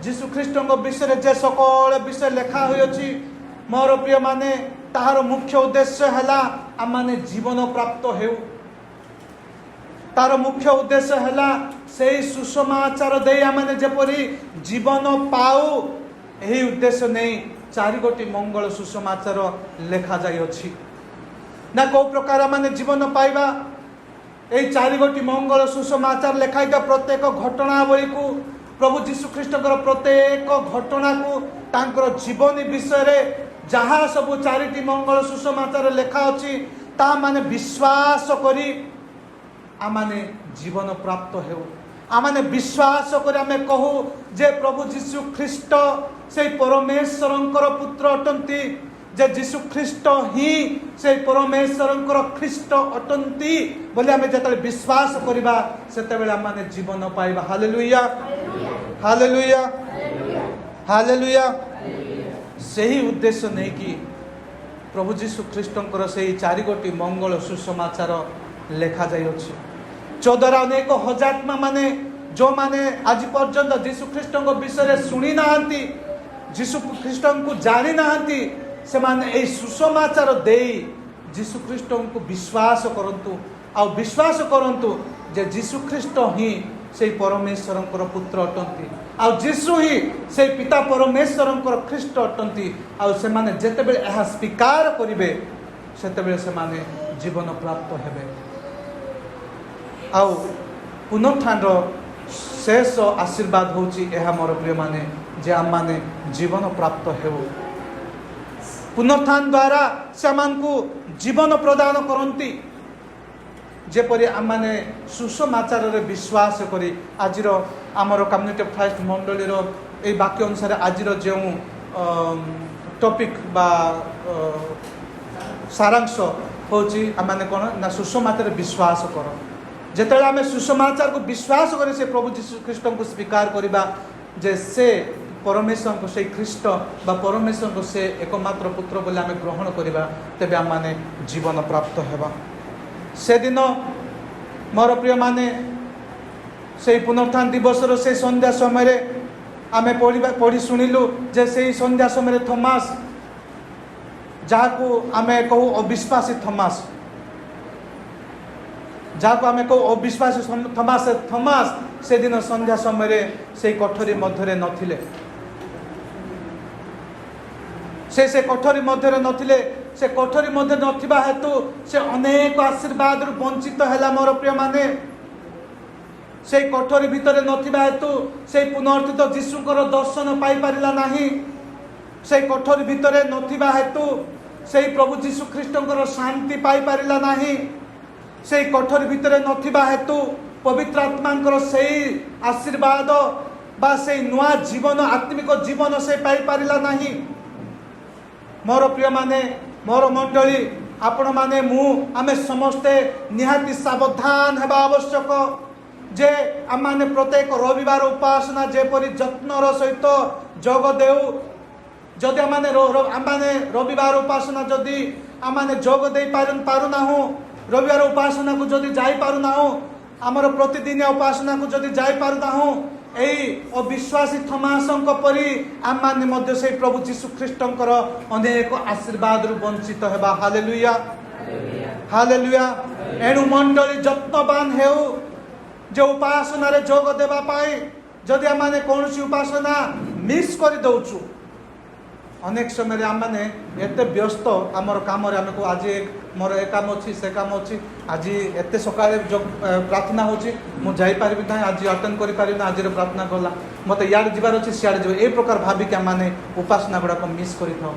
ଯୀଶୁଖ୍ରୀଷ୍ଟଙ୍କ ବିଷୟରେ ଯେ ସକଳ ବିଷୟ ଲେଖା ହୋଇଅଛି, ମୋର ପ୍ରିୟମାନେ, ତାହାର ମୁଖ୍ୟ ଉଦ୍ଦେଶ୍ୟ ହେଲା ଆମମାନେ ଜୀବନ ପ୍ରାପ୍ତ ହେଉ। तार मुख्य उद्देश्य है से सुसमाचार दे आमने जेपरी जीवन पाऊ यही उद्देश्य नहीं 4 गोटी मंगल सुसमाचार लेखा जाई अछि ना को प्रकार माने जीवन पाइबा यही 4 गोटी मंगल सुसमाचार लेखाइका प्रत्येक घटनावली को प्रभु जीशु ख्रीष्ट प्रत्येक घटना को तांकर जीवन विषय रे जहाँ सब 4टी मंगल सुसमाचार लेखा अछि ता माने विश्वास करी आमाने जीवन प्राप्त हेउ आमाने विश्वास करी आमे कहू जे प्रभु जीशु ख्रीष्ट से परमेश्वरंकर पुत्र अटंती जे जीशु ख्रीष्ट ही से परमेश्वरंकर ख्रीष्ट अटंती बोले आमे जतले विश्वास करिबा सेते बेले आमाने जीवन पाइबा हालेलुया हालेलुया हालेलुया सही उद्देश्य नहीं कि प्रभु जीशु ख्रीष्टंकर से 4 गोटी मंगल सुसमाचार लेखा जाई अछि 14 अनेक हजात्मा माने जो माने आज पर्यंत जीशु ख्रीष्टंक विषय शुणी नाहंती जीशु ख्रीष्टंक जानी नाहंती से माने ए सुसमाचार देई जीशु ख्रीष्टंक विश्वास करंतु आ विश्वास करंतु जे जीशु ख्रीष्ट ही से परमेश्वरंकर पुत्र अटंती आ जीशु ही से पिता परमेश्वरंकर ख्रीष्ट अटंती आ से माने जेते बेले एहा स्वीकार करिवे सेते बेले से माने जीवन प्राप्त हेबे आ पुनरुत्थान शेष आशीर्वाद होची एहा मोर प्रिय माने जे आम माने जीवन प्राप्त हेउ पुनरुत्थान द्वारा से को जीवन प्रदान करंती जेपरी आम माने सुसमाचार रे विश्वास करी आजिर आमर कम्युनिटी फास्ट मंडली रो ए वाक्य अनुसार आजिर जो टॉपिक बा सारांश होची आम माने कोन ना सुसमाचार रे विश्वास करो जेतेला आमे सुसमाचार को विश्वास करे से प्रभु जीशु ख्रीष्ट को स्वीकार करिबा जे से परमेश्वर को से ख्रीष्ट बा परमेश्वर को से एकमात्र पुत्र बोले आमे ग्रहण करिबा तबे आम माने जीवन प्राप्त हेबा से दिन मोर प्रिय माने से पुनरुत्थान दिवस रो से संध्या समय रे आमे पढ़ी शुणिलु जे से संध्या समय रे थॉमस जाको आमे कहू अविश्वासी थॉमस जाको आमे कहू अविश्वासी थॉमस से दिन संध्या समय रे से कोठरी मध्य रे नथिले से कोठरी मध्य रे नथिले से कोठरी मध्य नथिबा हेतु से अनेक आशीर्वाद रु वंचित हैला मोर प्रिय माने से कोठरी भितरे नथिबा हेतु से पुनर्थित जीशुकर दर्शन पाई परिला नाही से कोठरी भितरे नथिबा हेतु से प्रभु जीशु ख्रीष्टकर शांति पाई परिला नाही से कोठरी भितरे नथिबा हेतु पवित्र आत्मांकर से आशीर्वाद बा से नुआ जीवन आत्मिक जीवन से पाई परिला नाही मोर प्रिय माने मोर मंडली आपण माने मु आमे समस्ते निहाती सावधान हेबा आवश्यक जे आम माने प्रत्येक रविवार उपासना जेपरी जत्नर सहित जोग देउ जदि आम माने रविवार उपासना जदि आम माने जोग दे पारु नाहु रविवार उपासना को जदि जाई पारु नाहु आमर प्रतिदिन उपासना को जदि जाई पारु नाहु एई अविश्वासी थमासंक परी आम माने मध्य से प्रभु जीशु ख्रीष्टंकर अनेक आशीर्वाद रु वंचित हेबा हालेलुया हालेलुया एणु मंडली जत्नवान हेउ जो उपासना रे जोग देबा पाई जदि आम माने कोनोसी उपासना मिस कर दउचु अनेक समय आम मैंने एत व्यस्त आमर काम को आज मोर ए काम अच्छी से काम अच्छी आज एत सकाळे जो प्रार्थना होची मु जाई पारिबि ना आज अटेंड करि पारिबि ना आज प्रार्थना करला मते यार जिबार अच्छी सियाड़ जो ए प्रकार भाबी के माने उपासना गुडा को मिस करि थाओ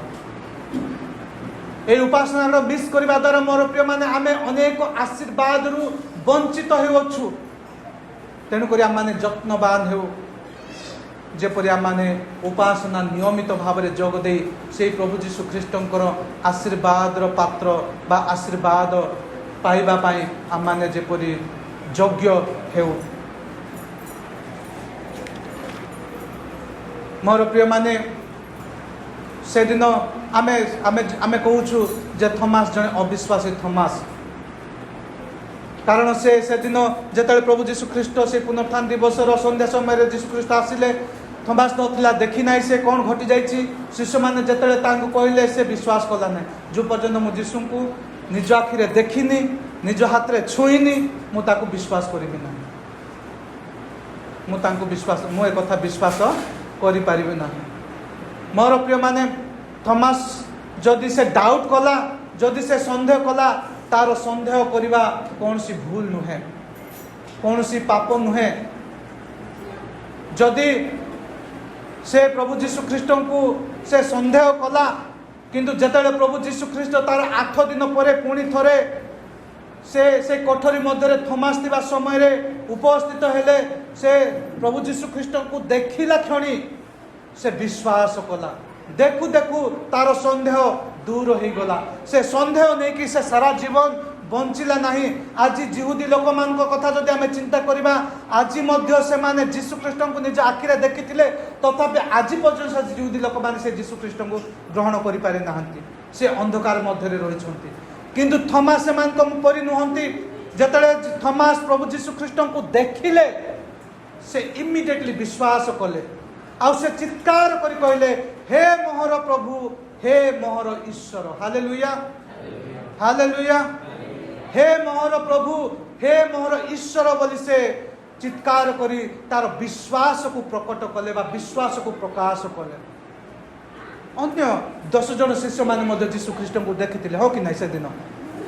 ए उपासना गुडा मिस करबा द्वारा मोर प्रिय माने आमे अनेक आशीर्वाद रु वंचित हेउछु तेणु करी आम माने जत्नवान हेउ जेपरी आम माने उपासना नियमित भाव में जोग दे से प्रभु जीशु ख्रीष्टंकर आशीर्वाद पात्र बा आशीर्वाद पाइबा पाई आम माने जेपरी योग्य हेउ मोर प्रिय माने से दिन आमे आमे आमे कहूछु जे थॉमस जने अविश्वासी थॉमस कारण से दिन जेतले प्रभु जीशु ख्रीष्ट से पुनरुत्थान दिवस संध्या समय जीशु ख्रीष्ट आसिले थॉमस नथिला देखि नाई से कौन घटी जाइछि शिष्य माने जेतले तांको कहले से विश्वास कला नै जो पर्यंत मु जीशु को निज आखिरे देखिनी निज हाथ रे छुईनी मु ताकू विश्वास करिबि ना मु तांको विश्वास मु ए कथा विश्वास करि परिबि ना मोर प्रिय माने थॉमस जदि से डाउट कला जदि से संदेह कला तार संदेह करिबा कोनसी भूल नुहे कोनसी पाप नुहे जदि से प्रभु जीशु ख्रीष्ट को से संदेह कला किंतु जेतले प्रभु जीशु ख्रीष्ट तार 8 दिन परे पुणी थरे से कोठरी मध्य थॉमस थिबा समय रे उपस्थित हेले से प्रभु जीशु ख्रीष्ट को देखिला क्षणी से विश्वास कला देखु देखु तार संदेह दूर हो गला से संदेह नहीं कि से सारा जीवन बंचिला नहीं आज जिहुदी लोक मान कथा जदि आम चिंता करबा आज मध्य से माने जीशु ख्रीष्ट को निज आखिरे देखिथिले तथापि आज पर्यंत जिहुदी लोक माने से जीशु ख्रीष्ट को ग्रहण करि पारे नाहंती से अंधकार मध्य रे रहिछंती किंतु थॉमस मान को परि नुहंती जतले थॉमस प्रभु जीशु ख्रीष्ट को देखिले से इमिडिएटली विश्वास कले आ से चित्कार करि कहले हे मोहर प्रभु हे मोहर ईश्वर हालेलुया हालेलुया हे मोहर प्रभु हे मोहर ईश्वर बोली से चित्कार करी तार विश्वास को प्रकट कले बा विश्वास को प्रकाश कले अन्य 10 जन शिष्य माने जीशु ख्रीष्ट को देखिथिले हो कि नहीं से दिन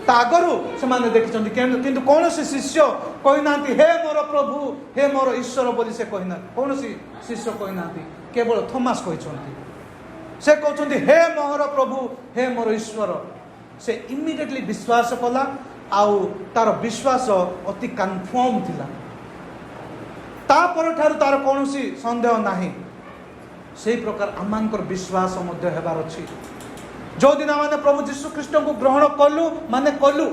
तागरु से माने देखिचंती किंतु कौन से शिष्य कहिना हे मोर प्रभु हे मोर ईश्वर बोली से कहिना कौन सी शिष्य कहिना केवल थॉमस कहिचंती से कहते हे मोहर प्रभु हे मोर ईश्वर से इमिडिएटली विश्वास कला आउ तार विश्वास अति कन्फर्म थिला तापर ठारू तार कौन संदेह नाही से प्रकार आमानकर विश्वास मध्य हेबार अछि जो दिन माने प्रभु जीशु ख्रीष्ट को ग्रहण कलु माने कलु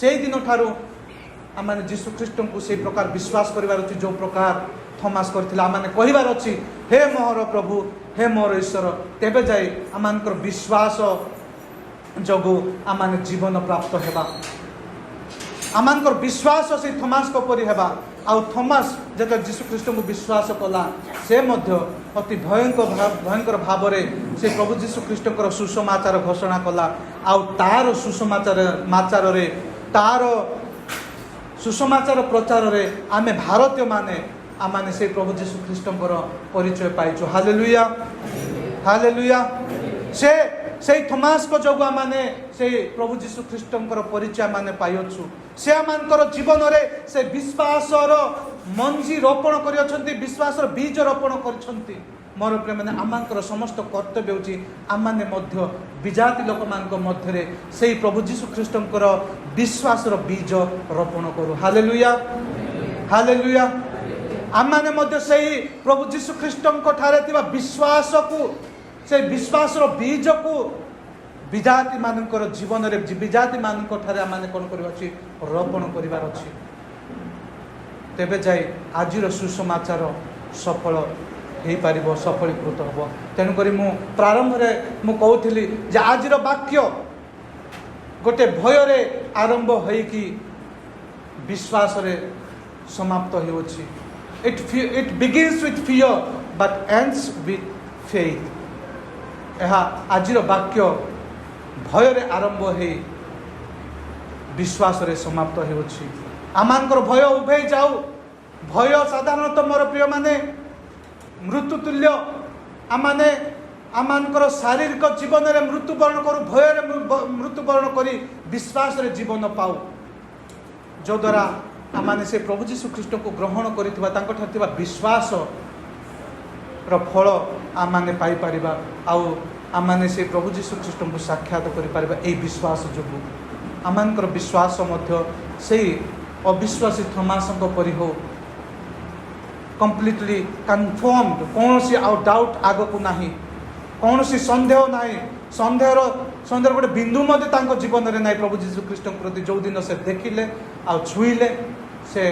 से दिन ठारू आमाने जीशु ख्रीष्ट को से प्रकार विश्वास करिवार अछि जो प्रकार थॉमस करथिला आमाने कहिबार अछि हे मोहर प्रभु हे मोर ईश्वर तेबे जाई आमानकर विश्वास जगु आमाने जीवन प्राप्त हेबा आमानकर विश्वास से थॉमस को परि हेबा आ थॉमस जत जीशु ख्रीष्ट को विश्वास कला से मध्य अति भयंकर भाव रे से प्रभु जीशु ख्रीष्ट को सुसमाचार घोषणा कला आ तार सुसमाचार रे तार सुसमाचार प्रचार रे आमे भारतीय माने आमाने से प्रभु जीशु ख्रीष्ट परिचय पाइछु हालेलुया हालेलुया से थॉमस को जोगु आमाने से प्रभु जीशु ख्रीष्ट परिचय माने पाइछु से आमानकर जीवन रे से विश्वासर मंजी रोपण करियछंती विश्वासर बीज रोपण करिसंती मोर प्रिय माने आमानकर समस्त कर्तव्य होची आमाने मध्य विजाति लोक मानक मध्य रे से प्रभु जीशु ख्रीष्ट विश्वासर बीज रोपण करू हालेलुया हालेलुया आमाने मध्य सही प्रभु जीशु ख्रीष्ट ठारे थिबा विश्वास को से विश्वासर बीज को विजाति मानकर जीवन रे विजाति मानक ठारे आमाने कोन करबा अछि रोपण करिवार अछि तेबे जाई आजिर सुसमाचार सफल हेई पारिबो सफलीकृत हबो तेनु करी मु प्रारंभ रे मु कहउथिली जे आजिर वाक्य गोटे भय रे आरंभ होई कि विश्वास रे समाप्त होउछि It begins with fear but ends with faith. एहा आजिर वाक्य भय रे आरंभ हे विश्वास रे समाप्त होउछि आमानकर भय उभे जाऊ भय साधारणतः मोर प्रिय माने मृत्यु तुल्य आमाने आमानकर शारीरिक जीवन रे मृत्युवरण करू भय रे मृत्युवरण करी विश्वास रे जीवन पाऊ जो द्वारा आमाने से प्रभु जीशु ख्रीष्ट को ग्रहण करिथिबा तांको ठाथिबा विश्वास रो फल आमाने पाई परिबा आउ आमाने से प्रभु जीशु ख्रीष्ट को साक्षात करि परिबा एई विश्वास जोगु आमानकर विश्वास मध्य सेई अविश्वासी थॉमस को परि हो कंप्लीटली कन्फर्म्ड कोनोसी आउ डाउट आगो को नाही कोनोसी संदेह नाही संदेह गोटे बिंदु मध्य तांको जीवन रे नाही प्रभु जीशु ख्रीष्ट प्रति जो दिन से देखिले आ छुईले से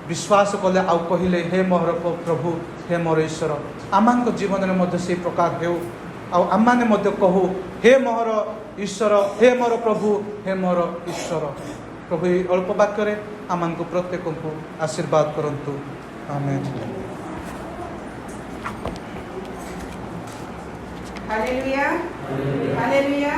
विश्वास कले आ कहिले हे मोर प्रभु हे मोर ईश्वर आमानको जीवन रे मध्य से प्रकार हेउ आ आमाने मध्य कहू हे मोर ईश्वर हे मोर प्रभु हे मोर ईश्वर प्रभु अल्प वाक्य रे आमानको प्रत्येक को आशीर्वाद करंतु आमेन हालेलुया हालेलुया